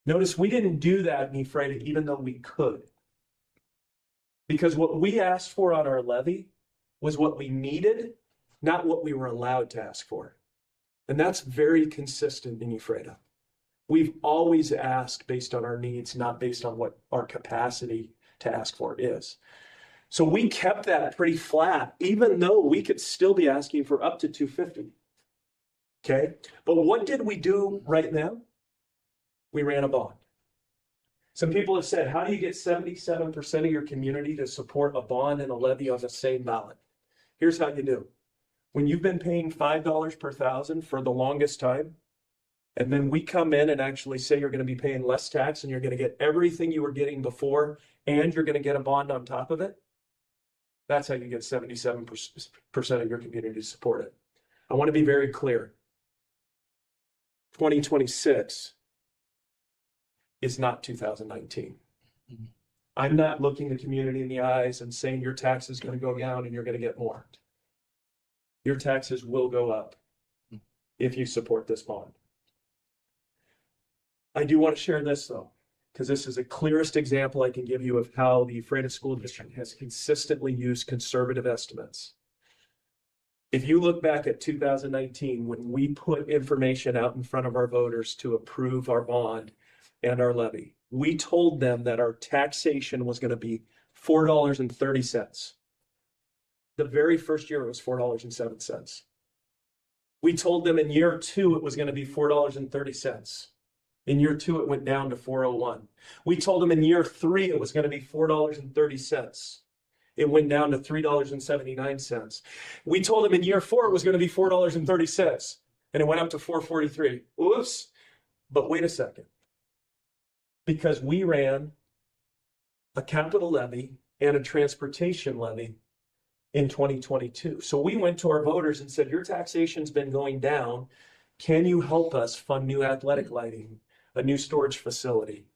Notice we didn't do that in Ephrata, even though we could. Because what we asked for on our levy was what we needed, not what we were allowed to ask for. And that's very consistent in Ephrata. We've always asked based on our needs, not based on what our capacity to ask for is. So we kept that pretty flat, even though we could still be asking for up to $2.50. Okay, but what did we do right now? We ran a bond. Some people have said, how do you get 77% of your community to support a bond and a levy on the same ballot? Here's how you do. When you've been paying $5 per thousand for the longest time, and then we come in and actually say you're going to be paying less tax and you're going to get everything you were getting before, and you're going to get a bond on top of it, that's how you get 77% of your community to support it. I want to be very clear. 2026 is not 2019. I'm not looking the community in the eyes and saying your tax is going to go down and you're going to get more. Your taxes will go up if you support this bond. I do want to share this though, because this is the clearest example I can give you of how the Ephrata School District has consistently used conservative estimates. If you look back at 2019, when we put information out in front of our voters to approve our bond and our levy, we told them that our taxation was going to be $4.30. The very first year it was $4.07. We told them in year 2 it was going to be $4.30. In year 2 it went down to $4.01. We told them in year 3 it was going to be $4.30. It went down to $3.79. We told them in year 4 it was going to be $4.30, and it went up to $4.43. Oops. But wait a second. Because we ran a capital levy and a transportation levy in 2022. So we went to our voters and said, your taxation's been going down. Can you help us fund new athletic lighting, a new storage facility,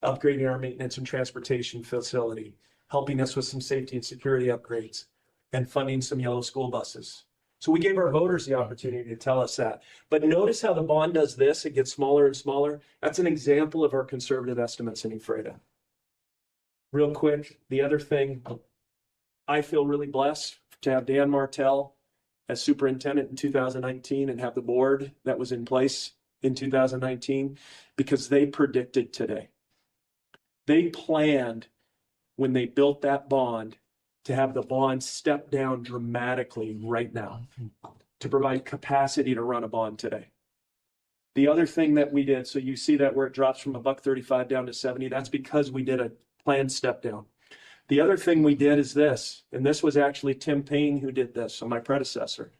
upgrading our maintenance and transportation facility, helping us with some safety and security upgrades, and funding some yellow school buses? So we gave our voters the opportunity to tell us that. But notice how the bond does this. It gets smaller and smaller. That's an example of our conservative estimates in Ephrata. Real quick, the other thing, I feel really blessed to have Dan Martell as superintendent in 2019 and have the board that was in place in 2019, because they predicted today. They planned when they built that bond to have the bond step down dramatically right now to provide capacity to run a bond today. The other thing that we did, so you see that where it drops from $1.35 down to 70, that's because we did a planned step down. The other thing we did is this, and this was actually Tim Payne who did this, so my predecessor,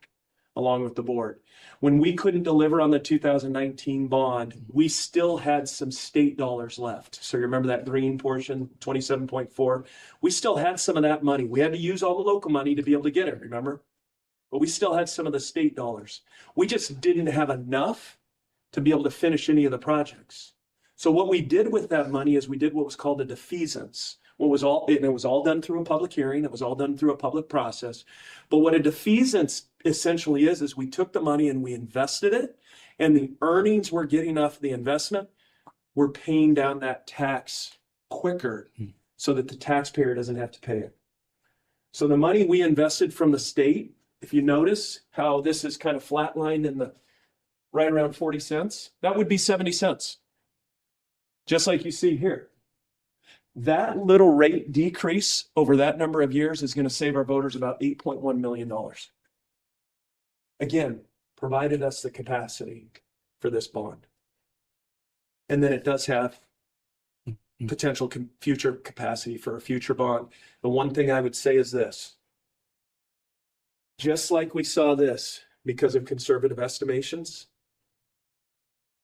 along with the board. When we couldn't deliver on the 2019 bond, we still had some state dollars left. So you remember that green portion, 27.4? We still had some of that money. We had to use all the local money to be able to get it, remember? But we still had some of the state dollars. We just didn't have enough to be able to finish any of the projects. So what we did with that money is we did what was called a defeasance. And it was all done through a public hearing. It was all done through a public process. But what a defeasance essentially is we took the money and we invested it, and the earnings we're getting off the investment, we're paying down that tax quicker so that the taxpayer doesn't have to pay it. So the money we invested from the state, if you notice how this is kind of flatlined in the right around 40 cents, that would be 70 cents. Just like you see here. That little rate decrease over that number of years is going to save our voters about $8.1 million. Again, provided us the capacity for this bond. And then it does have potential future capacity for a future bond. The one thing I would say is this. Just like we saw this because of conservative estimations,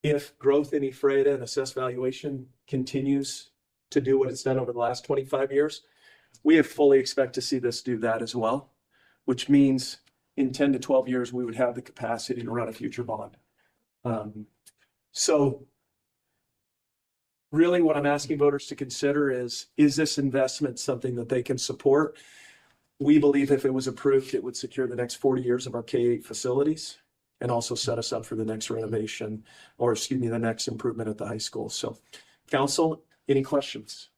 if growth in Ephrata and assessed valuation continues to do what it's done over the last 25 years, we fully expect to see this do that as well, which means in 10 to 12 years, we would have the capacity to run a future bond. So really what I'm asking voters to consider is this investment something that they can support? We believe if it was approved, it would secure the next 40 years of our K-8 facilities and also set us up for the next renovation, or excuse me, the next improvement at the high school. So council, any questions?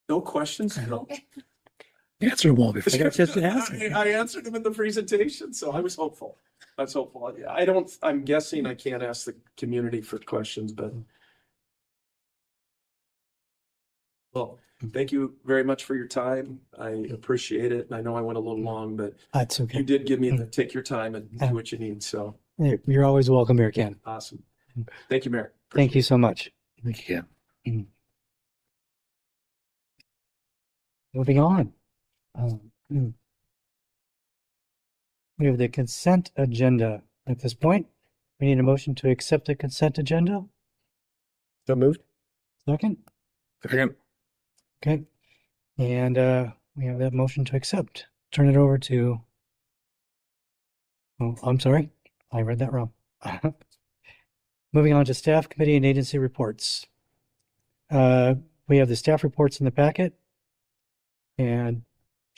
No questions? No. Answer them all before. I got just to ask. I answered them in the presentation, so I was hopeful. I was hopeful. I'm guessing I can't ask the community for questions, but. Well, thank you very much for your time. I appreciate it. I know I went a little long, but That's okay. you did give me take your time and do what you need. So You're always welcome here, Ken. awesome. Thank you, Mayor. Thank you so much. Thank you. Moving on. We have the consent agenda at this point. We need a motion to accept the consent agenda. So moved. Second. Second. Okay. And we have that motion to accept. Turn it over to. Oh, I'm sorry. I read that wrong. Moving on to staff, committee, and agency reports. We have the staff reports in the packet. And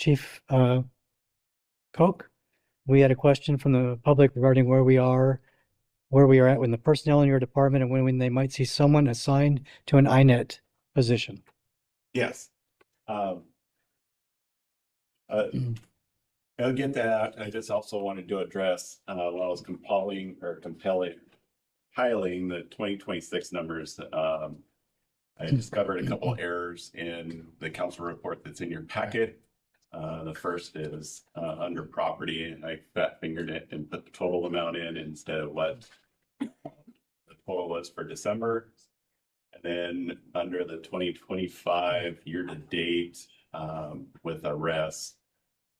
Chief Koch, we had a question from the public regarding where we are at with the personnel in your department and when they might see someone assigned to an INET position. Yes. Um, I'll get that. I just also wanted to address, when I was compiling the 2026 numbers, I discovered a couple errors in the council report that's in your packet. The first is under property, and I fat fingered it and put the total amount in instead of what the total was for December. And then under the 2025 year to date, with arrests,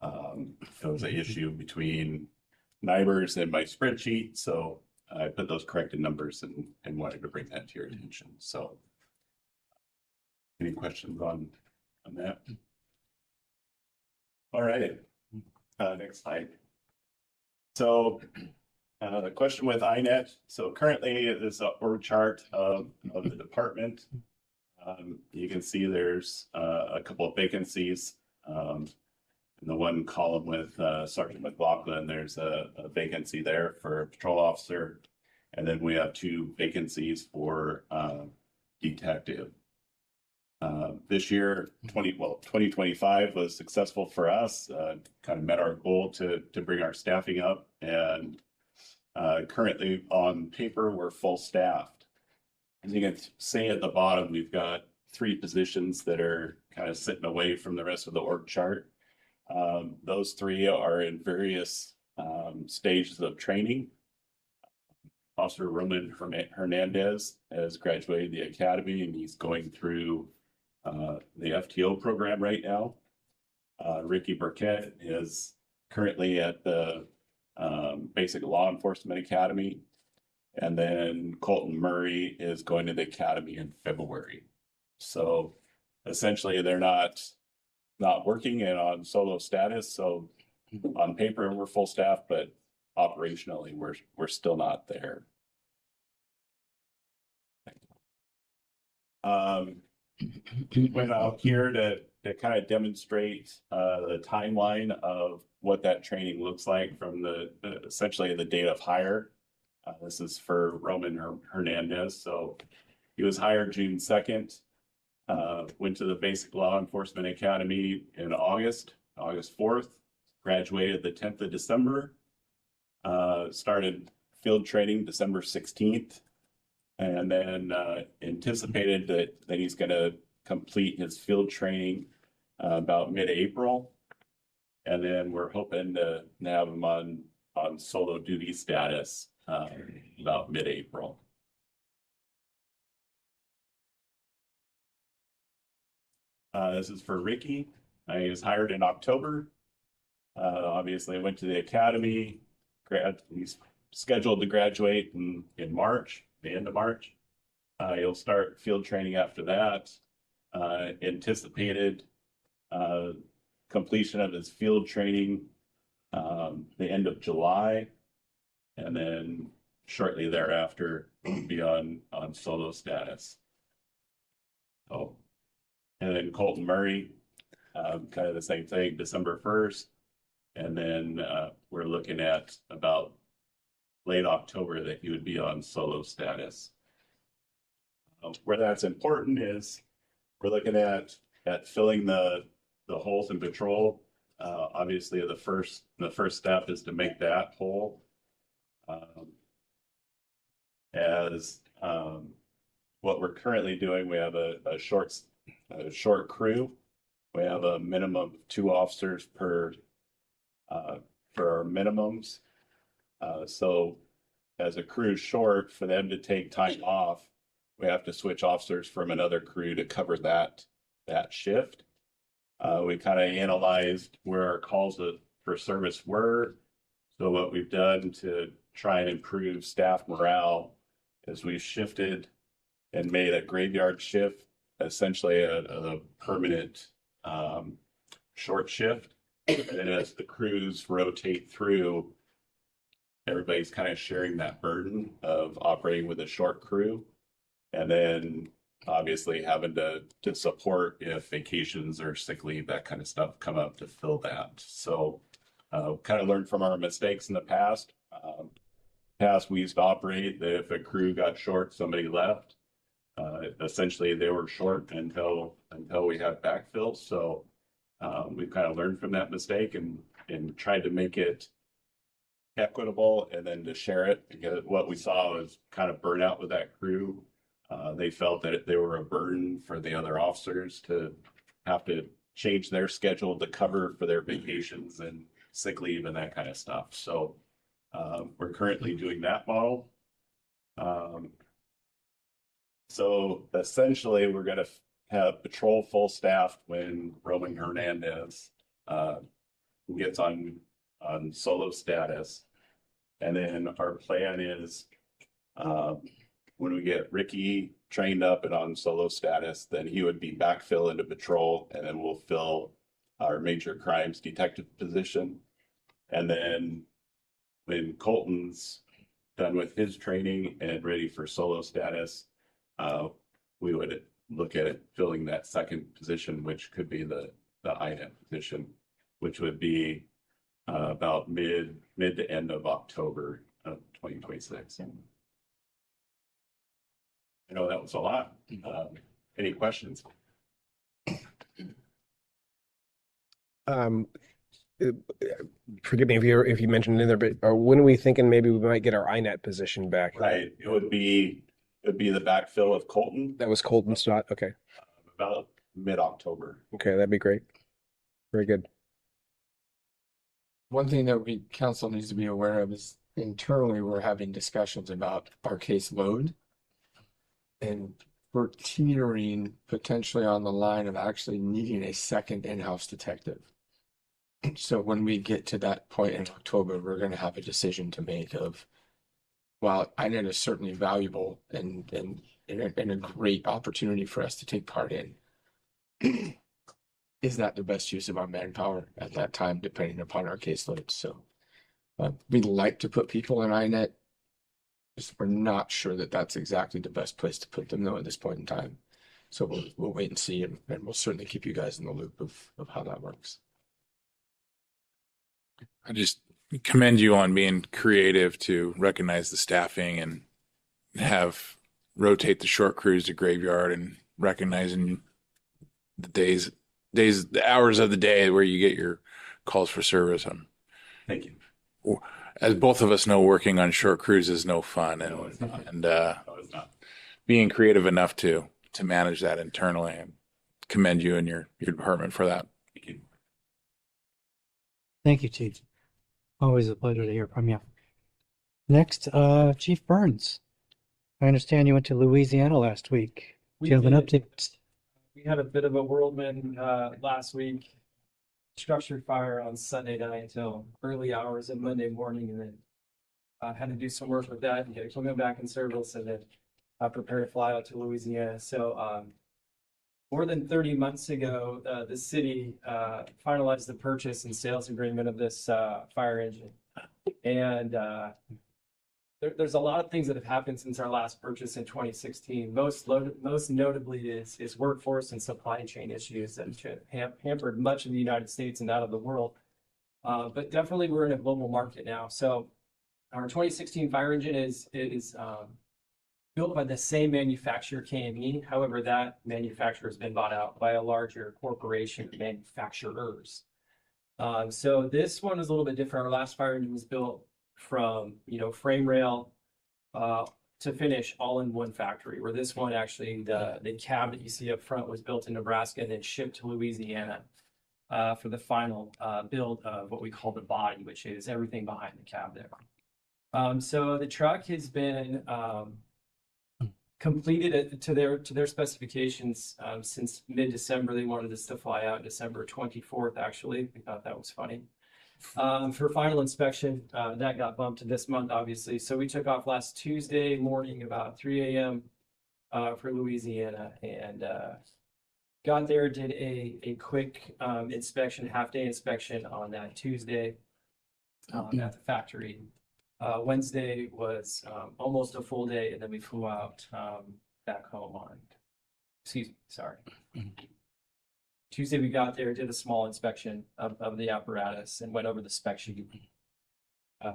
there was an issue between NIBRS and my spreadsheet. So I put those corrected numbers and wanted to bring that to your attention. So any questions on that? All right, next slide. So the question with INET. So currently this is an org chart of the department. You can see there's a couple of vacancies. In the one column with Sergeant McLaughlin, there's a vacancy there for a patrol officer. And then we have 2 vacancies for detective. This year, 2025 was successful for us, kind of met our goal to bring our staffing up. And currently on paper, we're full staffed. As you can see at the bottom, we've got 3 positions that are kind of sitting away from the rest of the org chart. Those 3 are in various stages of training. Officer Roman Hernandez has graduated the academy and he's going through the FTO program right now. Ricky Burkett is currently at the Basic Law Enforcement Academy. And then Colton Murray is going to the academy in February. So essentially they're not working and on solo status. So on paper we're full staff, but operationally we're still not there. Went out here to kind of demonstrate the timeline of what that training looks like from essentially the date of hire. This is for Roman Hernandez. So he was hired June 2nd. Went to the Basic Law Enforcement Academy in August 4th, graduated the 10th of December, started field training December 16th, and then anticipated that he's going to complete his field training about mid-April. And then we're hoping to have him on solo duty status about mid-April. This is for Ricky. He was hired in October. Obviously, went to the academy. He's scheduled to graduate in March, the end of March. He'll start field training after that. Anticipated completion of his field training the end of July, and then shortly thereafter be on solo status. Oh. And then Colton Murray, kind of the same thing, December 1st. And then we're looking at about late October that he would be on solo status. Where that's important is we're looking at filling the holes in patrol. Obviously, the first step is to make that whole. What we're currently doing, we have a short crew. We have a minimum of 2 officers per for our minimums. So as a crew short, for them to take time off, we have to switch officers from another crew to cover that shift. We kind of analyzed where our calls for service were. So what we've done to try and improve staff morale is we've shifted and made a graveyard shift essentially a permanent short shift. And then as the crews rotate through, everybody's kind of sharing that burden of operating with a short crew. And then obviously having to support if vacations or sick leave, that kind of stuff come up to fill that. So kind of learned from our mistakes in the past. We used to operate that if a crew got short, somebody left. Essentially they were short until we had backfill. So we've kind of learned from that mistake and tried to make it equitable and then to share it, because what we saw was kind of burnout with that crew. They felt that they were a burden for the other officers to have to change their schedule to cover for their vacations and sick leave and that kind of stuff. So we're currently doing that model. So essentially we're going to have patrol full staffed when Roman Hernandez gets on solo status. And then our plan is when we get Ricky trained up and on solo status, then he would be backfill into patrol, and then we'll fill our major crimes detective position. And then when Colton's done with his training and ready for solo status, we would look at it filling that second position, which could be the INET position, which would be about mid to end of October of 2026. I know that was a lot. Any questions? Forgive me if you mentioned it in there, but when are we thinking maybe we might get our INET position back? Right, it would be the backfill of Colton That was Colton Stott. Okay. about mid-October. Okay, that'd be great. Very good. One thing that we council needs to be aware of is internally we're having discussions about our caseload. And we're teetering potentially on the line of actually needing a second in-house detective. So when we get to that point in October, we're going to have a decision to make of, while INET is certainly valuable and a great opportunity for us to take part in, is that the best use of our manpower at that time, depending upon our caseload? So we'd like to put people in INET. We're not sure that that's exactly the best place to put them though at this point in time. So we'll wait and see, and we'll certainly keep you guys in the loop of how that works. I just commend you on being creative to recognize the staffing and have rotate the short crews to graveyard and recognizing the the hours of the day where you get your calls for service. Thank you. As both of us know, working on short crews is no fun, and No, it's not. and No, it's not. being creative enough to manage that internally. I commend you and your department for that. Thank you. Thank you, Chief. Always a pleasure to hear from you. Next, Chief Burns. I understand you went to Louisiana last week. Do you have an update? We had a bit of a whirlwind last week. Structured fire on Sunday night until early hours of Monday morning, and then had to do some work with that and get equipment back in service, and then prepare to fly out to Louisiana. So more than 30 months ago, the city finalized the purchase and sales agreement of this fire engine. And there's a lot of things that have happened since our last purchase in 2016. Most notably is workforce and supply chain issues that have hampered much of the United States and out of the world. But definitely we're in a global market now. So our 2016 fire engine is built by the same manufacturer, KME. However, that manufacturer has been bought out by a larger corporation, manufacturers. So this one is a little bit different. Our last fire engine was built from frame rail to finish all in one factory, where this one actually the cab that you see up front was built in Nebraska and then shipped to Louisiana for the final build of what we call the body, which is everything behind the cab there. So the truck has been completed to their specifications since mid-December. They wanted this to fly out December 24th, actually. We thought that was funny. For final inspection, that got bumped to this month, obviously. So we took off last Tuesday morning about 3 a.m. For Louisiana, and got there, did a quick inspection, half-day inspection on that Tuesday at the factory. Wednesday was almost a full day, and then we flew out back home on excuse me, sorry. Tuesday, we got there, did a small inspection of the apparatus and went over the spec sheet.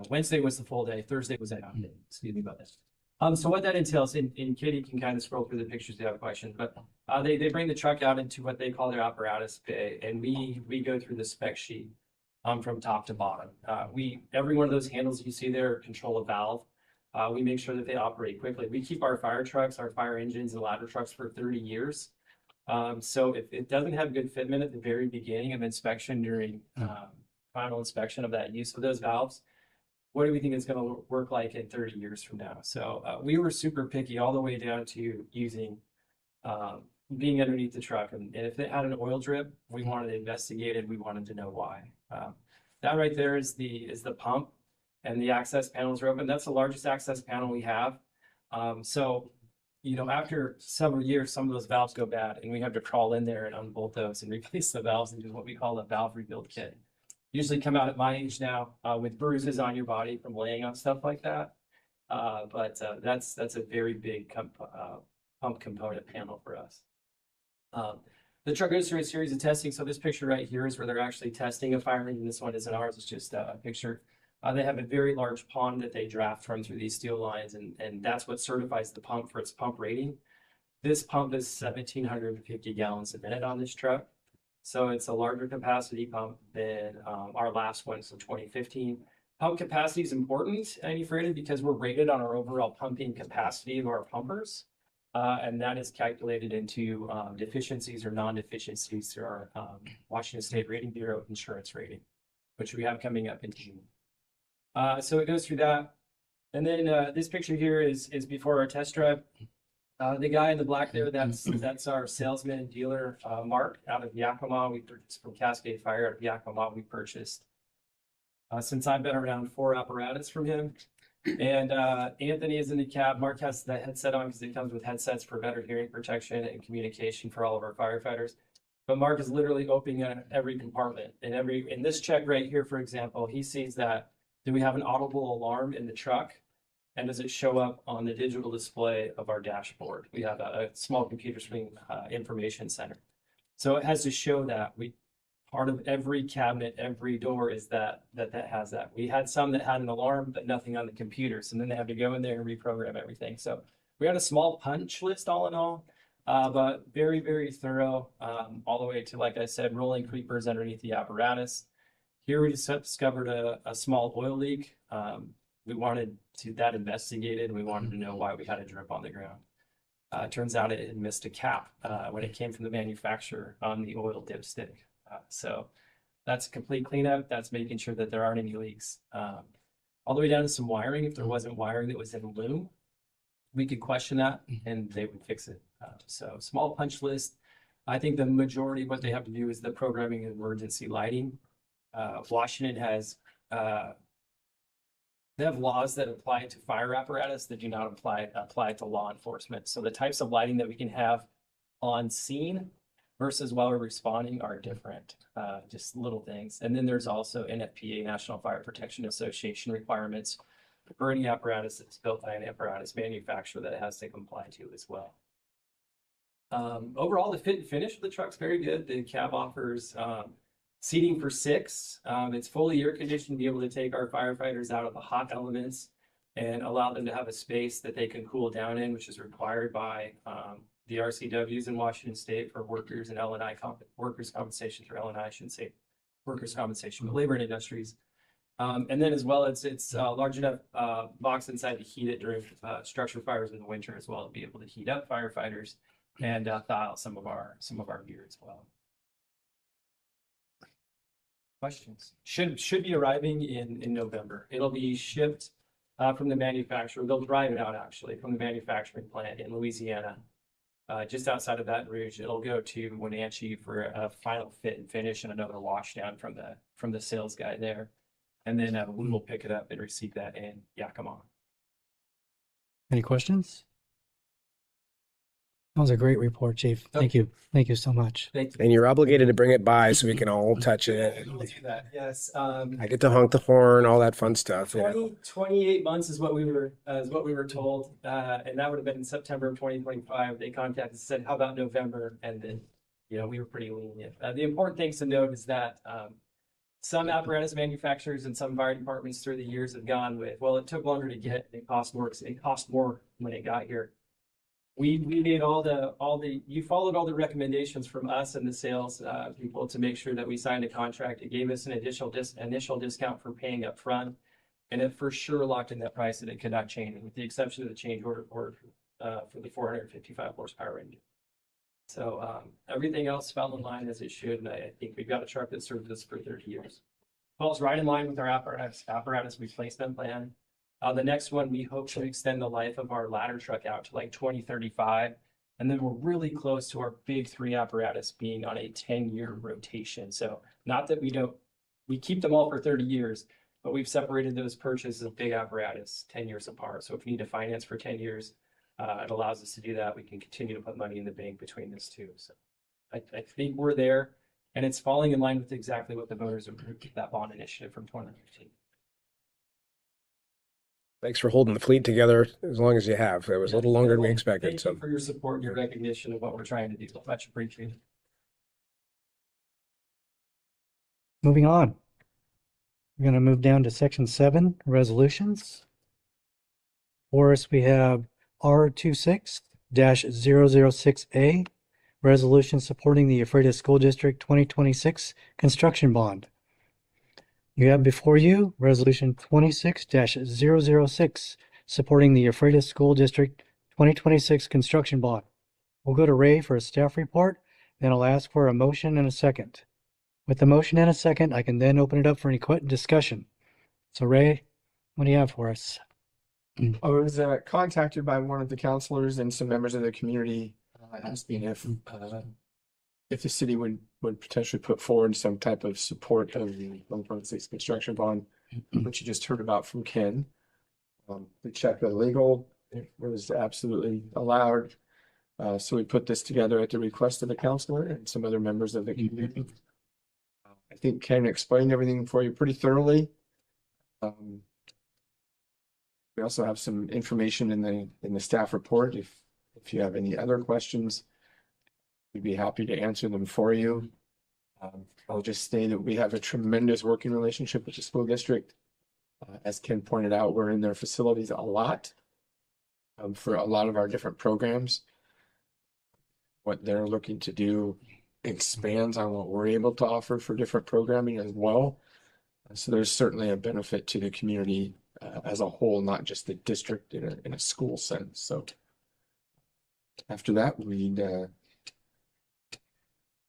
Wednesday was the full day. Thursday was a half day. Excuse me about this. So what that entails, and Katie can kind of scroll through the pictures if you have questions, but they bring the truck out into what they call their apparatus bay, and we go through the spec sheet from top to bottom. Every one of those handles you see there control a valve. We make sure that they operate quickly. We keep our fire trucks, our fire engines, and ladder trucks for 30 years. So if it doesn't have good fitment at the very beginning of inspection during final inspection of that use of those valves, what do we think it's going to work like in 30 years from now? So we were super picky all the way down to using being underneath the truck. And if it had an oil drip, we wanted it investigated. We wanted to know why. That right there is the pump, and the access panels are open. That's the largest access panel we have. So, you know, after several years, some of those valves go bad, and we have to crawl in there and unbolt those and replace the valves and do what we call a valve rebuild kit. Usually come out at my age now with bruises on your body from laying on stuff like that. But that's a very big pump component panel for us. The truck goes through a series of testing. So this picture right here is where they're actually testing a fire engine. This one isn't ours, it's just a picture. They have a very large pond that they draft from through these steel lines, and that's what certifies the pump for its pump rating. This pump is 1,750 gallons a minute on this truck. So it's a larger capacity pump than our last one from 2015. Pump capacity is important at Ephrata because we're rated on our overall pumping capacity of our pumpers. And that is calculated into deficiencies or non-deficiencies through our Washington State Rating Bureau insurance rating, which we have coming up in June. So it goes through that. And then this picture here is before our test drive. The guy in the black there, that's our salesman and dealer, Mark, out of Yakima. We purchased from Cascade Fire out of Yakima. We purchased, since I've been around, 4 apparatus from him. And Anthony is in the cab. Mark has the headset on because it comes with headsets for better hearing protection and communication for all of our firefighters. But Mark is literally opening every compartment. In this check right here, for example, he sees that, do we have an audible alarm in the truck? And does it show up on the digital display of our dashboard? We have a small computer screen information center. So it has to show that. Part of every cabinet, every door is that has that. We had some that had an alarm, but nothing on the computer. So then they have to go in there and reprogram everything. So we had a small punch list all in all, but very, very thorough, all the way to, like I said, rolling creepers underneath the apparatus. Here we just discovered a small oil leak. We wanted that investigated. We wanted to know why we had a drip on the ground. Turns out it had missed a cap when it came from the manufacturer on the oil dipstick. So that's a complete cleanup. That's making sure that there aren't any leaks. All the way down to some wiring. If there wasn't wiring that was in loom, we could question that and they would fix it. So small punch list. I think the majority of what they have to do is the programming and emergency lighting. Washington has they have laws that apply to fire apparatus that do not apply to law enforcement. So the types of lighting that we can have on scene versus while we're responding are different, just little things. And then there's also NFPA, National Fire Protection Association requirements for any apparatus that's built by an apparatus manufacturer that it has to comply to as well. Overall, the fit and finish of the truck's very good. The cab offers seating for 6. It's fully air conditioned to be able to take our firefighters out of the hot elements and allow them to have a space that they can cool down in, which is required by the RCWs in Washington State for workers and L&I workers compensation through L&I, I shouldn't say workers compensation, but labor and industries. And then as well, it's large enough box inside to heat it during structure fires in the winter as well, to be able to heat up firefighters and thaw out some of our gear as well. Questions? Should be arriving in November. It'll be shipped from the manufacturer. They'll drive it out actually from the manufacturing plant in Louisiana, just outside of Baton Rouge. It'll go to Wenatchee for a final fit and finish and another wash down from the sales guy there, and then we will pick it up and receive that in Yakima. Any questions? That was a great report, Chief. Thank you. Thank you so much. Thank you. And you're obligated to bring it by so we can all touch it. We'll do that. Yes. I get to honk the horn, all that fun stuff. Yeah. 28 months is what we were told, and that would have been in September of 2025. They contacted and said, "How about November?" And then, we were pretty lenient. The important things to note is that some apparatus manufacturers and some fire departments through the years have gone with, well, it took longer to get, it cost more when it got here. We did you followed all the recommendations from us and the sales people to make sure that we signed a contract. It gave us an initial discount for paying up front, and it for sure locked in that price that it could not change, with the exception of the change order for the 455 horsepower engine. So everything else fell in line as it should, and I think we've got a truck that served us for 30 years. Falls right in line with our apparatus replacement plan. The next one, we hope to extend the life of our ladder truck out to like 2035. And then we're really close to our big three apparatus being on a 10-year rotation. So not that we keep them all for 30 years, but we've separated those purchases of big apparatus 10 years apart. So if we need to finance for 10 years, it allows us to do that. We can continue to put money in the bank between those two. So I think we're there, and it's falling in line with exactly what the voters approved with that bond initiative from 2015. Thanks for holding the fleet together as long as you have. It was a little longer than we expected. Thank So you for your support and your recognition of what we're trying to do. Much appreciated. Moving on. We're going to move down to section 7, resolutions. For us, we have R26-006A, resolution supporting the Ephrata School District 2026 construction bond. You have before you Resolution 26-006, supporting the Ephrata School District 2026 construction bond. We'll go to Ray for a staff report, then I'll ask for a motion and a second. With the motion and a second, I can then open it up for any discussion. So Ray, what do you have for us? I was contacted by one of the counselors and some members of the community asking if the city would potentially put forward some type of support of the 1.6 construction bond, which you just heard about from Ken. We checked with legal, it was absolutely allowed. So we put this together at the request of the counselor and some other members of the community. I think Ken explained everything for you pretty thoroughly. We also have some information in the staff report. If you have any other questions, we'd be happy to answer them for you. I'll just say that we have a tremendous working relationship with the school district. As Ken pointed out, we're in their facilities a lot for a lot of our different programs. What they're looking to do expands on what we're able to offer for different programming as well. So there's certainly a benefit to the community as a whole, not just the district in a school sense. So after that, we'd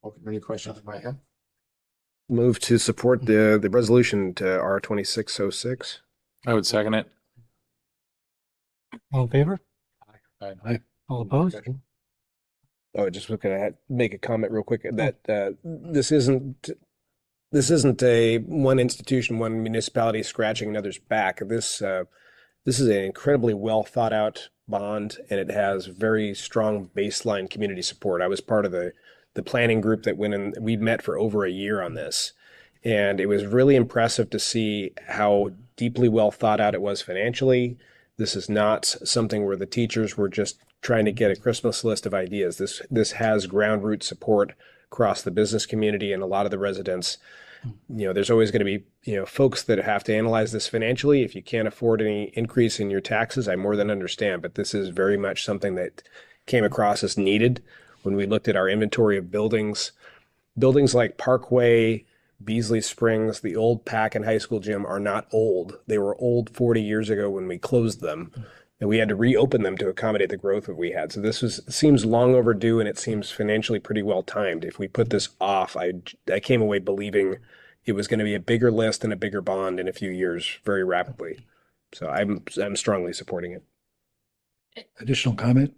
welcome any questions you might have. move to support the resolution to R2606. I would second it. All in favor? Aye. All opposed? Oh, just was gonna make a comment real quick that this isn't a one institution, one municipality scratching another's back. This is an incredibly well thought out bond, and it has very strong baseline community support. I was part of the planning group that went in. We met for over a year on this, and it was really impressive to see how deeply well thought out it was financially. This is not something where the teachers were just trying to get a Christmas list of ideas. This has ground root support across the business community and a lot of the residents. You know, there's always going to be, folks that have to analyze this financially. If you can't afford any increase in your taxes, I more than understand, but this is very much something that came across as needed when we looked at our inventory of buildings. Buildings like Parkway, Beasley Springs, the old Pack and high school gym are not old. They were old 40 years ago when we closed them, and we had to reopen them to accommodate the growth that we had. So this seems long overdue, and it seems financially pretty well timed. If we put this off, I came away believing it was going to be a bigger list and a bigger bond in a few years very rapidly. So I'm strongly supporting it. Additional comment.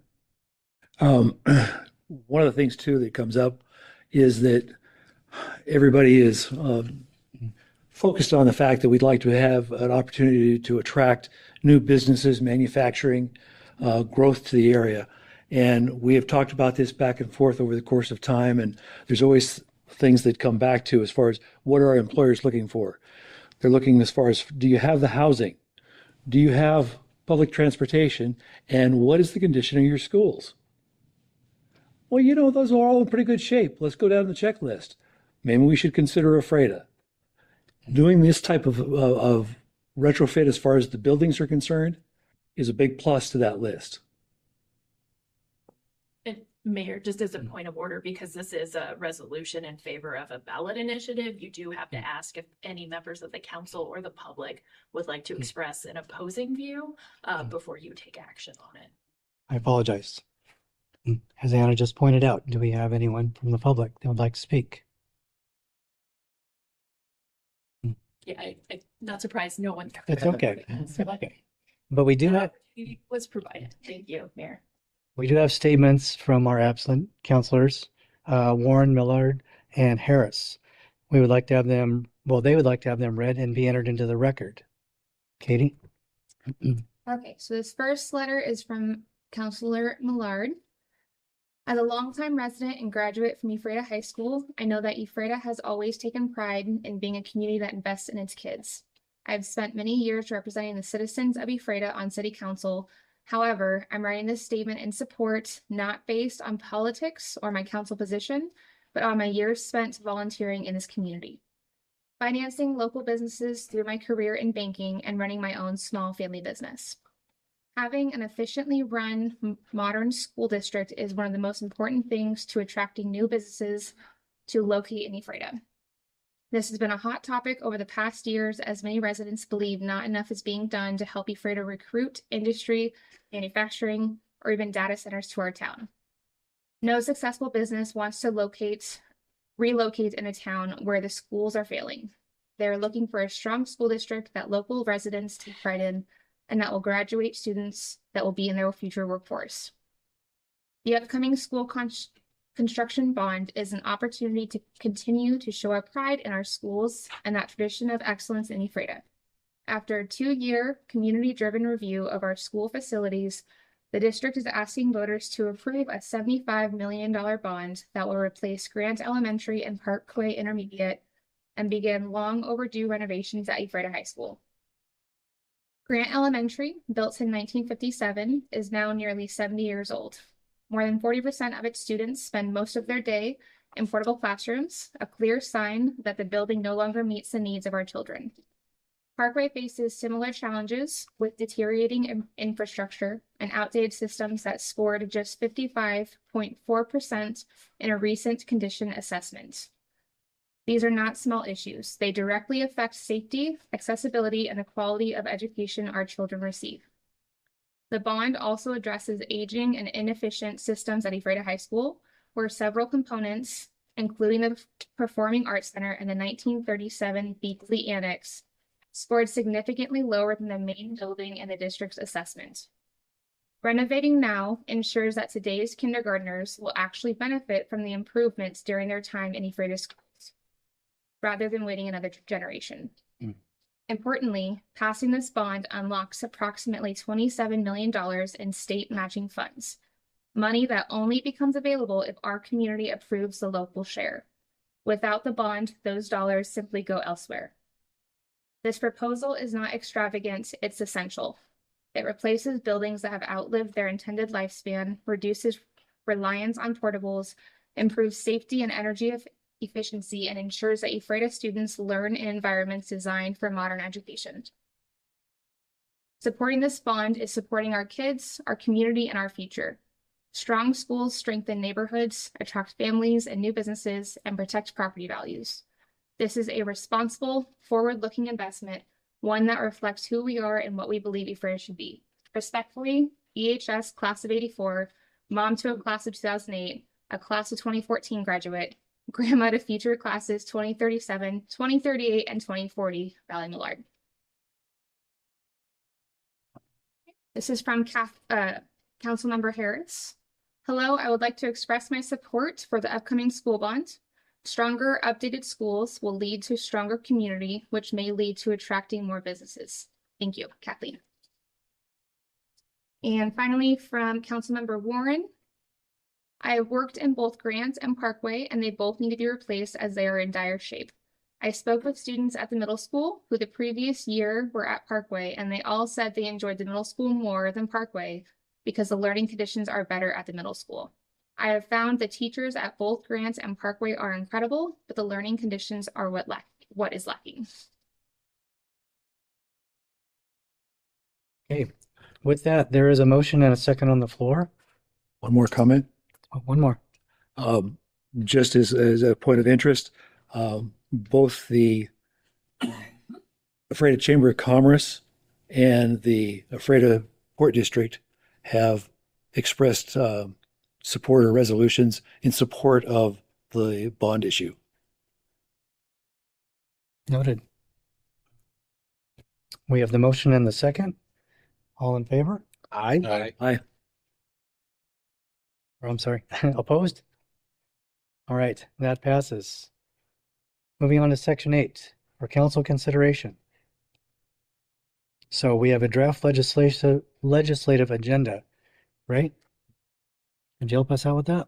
One of the things too that comes up is that everybody is focused on the fact that we'd like to have an opportunity to attract new businesses, manufacturing, growth to the area. And we have talked about this back and forth over the course of time, and there's always things that come back to as far as what are our employers looking for? They're looking as far as, do you have the housing? Do you have public transportation? And what is the condition of your schools? Well, you know, those are all in pretty good shape. Let's go down the checklist. Maybe we should consider Ephrata. Doing this type of retrofit as far as the buildings are concerned is a big plus to that list. And Mayor, just as a point of order, because this is a resolution in favor of a ballot initiative, you do have to ask if any members of the council or the public would like to express an opposing view before you take action on it. I apologize. As Anna just pointed out, do we have anyone from the public that would like to speak? Yeah, I'm not surprised no one. It's okay. It's okay. But we do have Was provided. Thank you, Mayor. we do have statements from our absent counselors, Warren, Millard, and Harris. We would like to have them, well, they would like to have them read and be entered into the record. Katie? Okay, so this first letter is from Counselor Millard. As a longtime resident and graduate from Ephrata High School, I know that Ephrata has always taken pride in being a community that invests in its kids. I've spent many years representing the citizens of Ephrata on City Council. However, I'm writing this statement in support, not based on politics or my council position, but on my years spent volunteering in this community. Financing local businesses through my career in banking and running my own small family business. Having an efficiently run modern school district is one of the most important things to attracting new businesses to locate in Ephrata. This has been a hot topic over the past years as many residents believe not enough is being done to help Ephrata recruit industry, manufacturing, or even data centers to our town. No successful business wants to relocate in a town where the schools are failing. They're looking for a strong school district that local residents take pride in and that will graduate students that will be in their future workforce. The upcoming school construction bond is an opportunity to continue to show our pride in our schools and that tradition of excellence in Ephrata. After a 2-year community-driven review of our school facilities, the district is asking voters to approve a $75 million bond that will replace Grant Elementary and Parkway Intermediate and begin long overdue renovations at Ephrata High School. Grant Elementary, built in 1957, is now nearly 70 years old. More than 40% of its students spend most of their day in portable classrooms, a clear sign that the building no longer meets the needs of our children. Parkway faces similar challenges with deteriorating infrastructure and outdated systems that scored just 55.4% in a recent condition assessment. These are not small issues. They directly affect safety, accessibility, and the quality of education our children receive. The bond also addresses aging and inefficient systems at Ephrata High School, where several components, including the Performing Arts Center and the 1937 Beakley Annex, scored significantly lower than the main building in the district's assessment. Renovating now ensures that today's kindergartners will actually benefit from the improvements during their time in Ephrata schools, rather than waiting another generation. Importantly, passing this bond unlocks approximately $27 million in state matching funds, money that only becomes available if our community approves the local share. Without the bond, those dollars simply go elsewhere. This proposal is not extravagant, it's essential. It replaces buildings that have outlived their intended lifespan, reduces reliance on portables, improves safety and energy efficiency, and ensures that Ephrata students learn in environments designed for modern education. Supporting this bond is supporting our kids, our community, and our future. Strong schools strengthen neighborhoods, attract families and new businesses, and protect property values. This is a responsible, forward-looking investment, one that reflects who we are and what we believe Ephrata should be. Respectfully, EHS Class of '84, mom to a class of 2008, a class of 2014 graduate, grandma to future classes 2037, 2038, and 2040, Valley Millard. This is from Councilmember Harris. Hello, I would like to express my support for the upcoming school bond. Stronger, updated schools will lead to stronger community, which may lead to attracting more businesses. Thank you, Kathleen. And finally, from Councilmember Warren, I have worked in both Grant and Parkway, and they both need to be replaced as they are in dire shape. I spoke with students at the middle school who the previous year were at Parkway, and they all said they enjoyed the middle school more than Parkway because the learning conditions are better at the middle school. I have found the teachers at both Grant and Parkway are incredible, but the learning conditions are what is lacking. Okay, with that, there is a motion and a second on the floor. One more comment. Oh, one more. Just as a point of interest, both the Ephrata Chamber of Commerce and the Ephrata Port District have expressed support or resolutions in support of the bond issue. Noted. We have the motion and the second. All in favor? Aye. Aye. Or I'm sorry, opposed? All right, that passes. Moving on to section 8 for council consideration. So we have a draft legislative agenda, right? Could you help us out with that?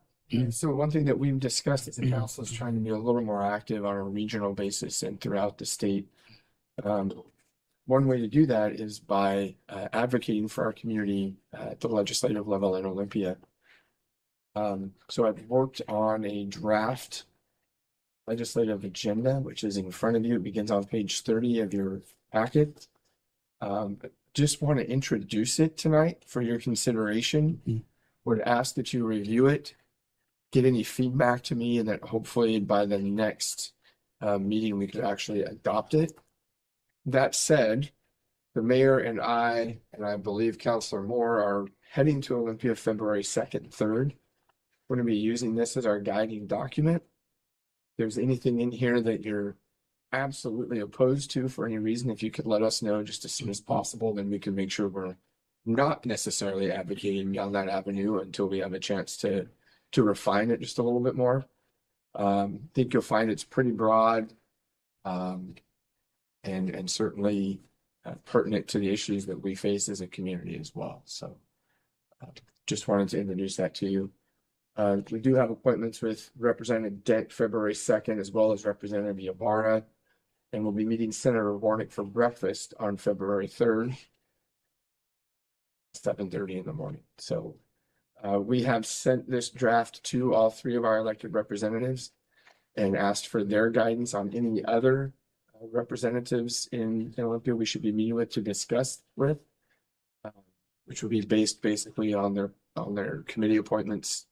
So one thing that we've discussed as a council is trying to be a little more active on a regional basis and throughout the state. One way to do that is by advocating for our community at the legislative level in Olympia. So I've worked on a draft legislative agenda, which is in front of you. It begins on page 30 of your packet. Just want to introduce it tonight for your consideration. Would ask that you review it, get any feedback to me, and that hopefully by the next meeting we could actually adopt it. That said, the mayor and I believe Councilor Moore are heading to Olympia February 2nd, 3rd. We're going to be using this as our guiding document. If there's anything in here that you're absolutely opposed to for any reason, if you could let us know just as soon as possible, then we can make sure we're not necessarily advocating down that avenue until we have a chance to refine it just a little bit more. I think you'll find it's pretty broad, and certainly pertinent to the issues that we face as a community as well. So just wanted to introduce that to you. We do have appointments with Representative Dent February 2nd, as well as Representative Ybarra, and we'll be meeting Senator Warnick for breakfast on February 3rd, 7:30 in the morning. So we have sent this draft to all three of our elected representatives and asked for their guidance on any other representatives in Olympia we should be meeting with to discuss with, which will be based basically on their committee appointments.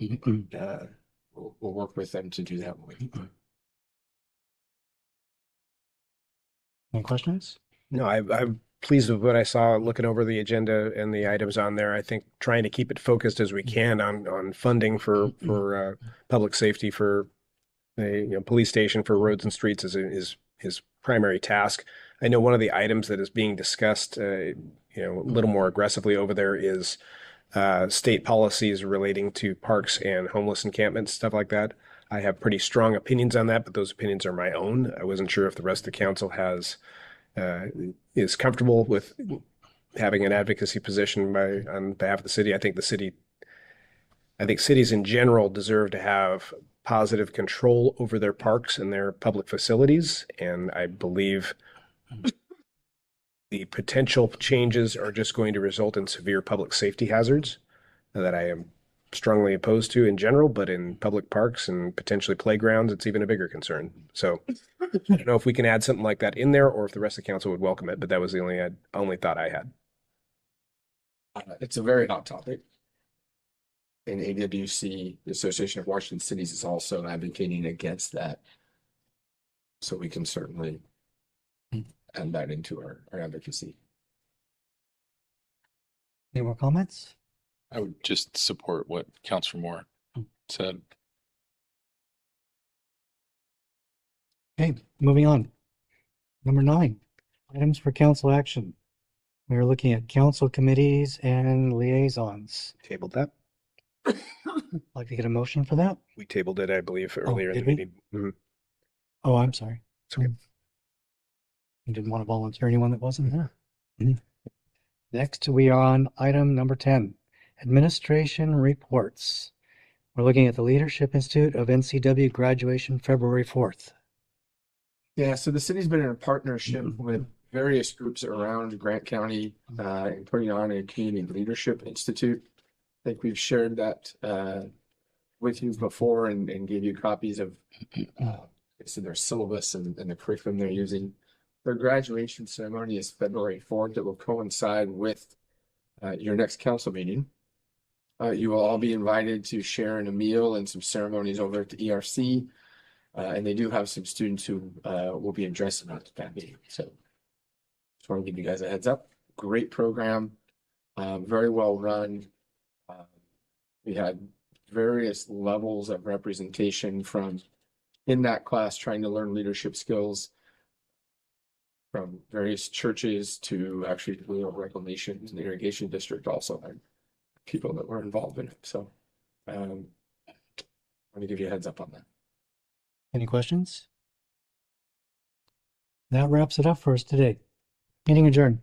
We'll work with them to do that. Any questions? No, I'm pleased with what I saw looking over the agenda and the items on there. I think trying to keep it focused as we can on funding for public safety, for the police station, for roads and streets is his primary task. I know one of the items that is being discussed, a little more aggressively over there is state policies relating to parks and homeless encampments, stuff like that. I have pretty strong opinions on that, but those opinions are my own. I wasn't sure if the rest of the council is comfortable with having an advocacy position on behalf of the city. I think cities in general deserve to have positive control over their parks and their public facilities, and I believe the potential changes are just going to result in severe public safety hazards that I am strongly opposed to in general, but in public parks and potentially playgrounds, it's even a bigger concern. So I don't know if we can add something like that in there or if the rest of the council would welcome it, but that was the only thought I had. It's a very hot topic. And AWC, the Association of Washington Cities, is also advocating against that. So we can certainly add that into our advocacy. Any more comments? I would just support what Councilor Moore said. Okay, moving on. Number 9, items for council action. We are looking at council committees and liaisons. Tabled that. Like to get a motion for that? We tabled it, I believe, earlier in did the we? meeting. Mhm. Oh, I'm sorry. It's okay. You didn't want to volunteer anyone that wasn't there. Next, we are on item number 10, Administration reports. We're looking at the Leadership Institute of NCW graduation February 4th. Yeah, so the city's been in a partnership with various groups around Grant County in putting on a community leadership institute. I think we've shared that with you before and gave you copies of their syllabus and the curriculum they're using. Their graduation ceremony is February 4th. It will coincide with your next council meeting. You will all be invited to share in a meal and some ceremonies over at the ERC. And they do have some students who will be addressing that meeting. So just want to give you guys a heads up. Great program, very well run. We had various levels of representation from in that class trying to learn leadership skills from various churches to actually the Blue River Reclamation and the irrigation district also had people that were involved in it. So I want to give you a heads up on that. Any questions? That wraps it up for us today. Meeting adjourned.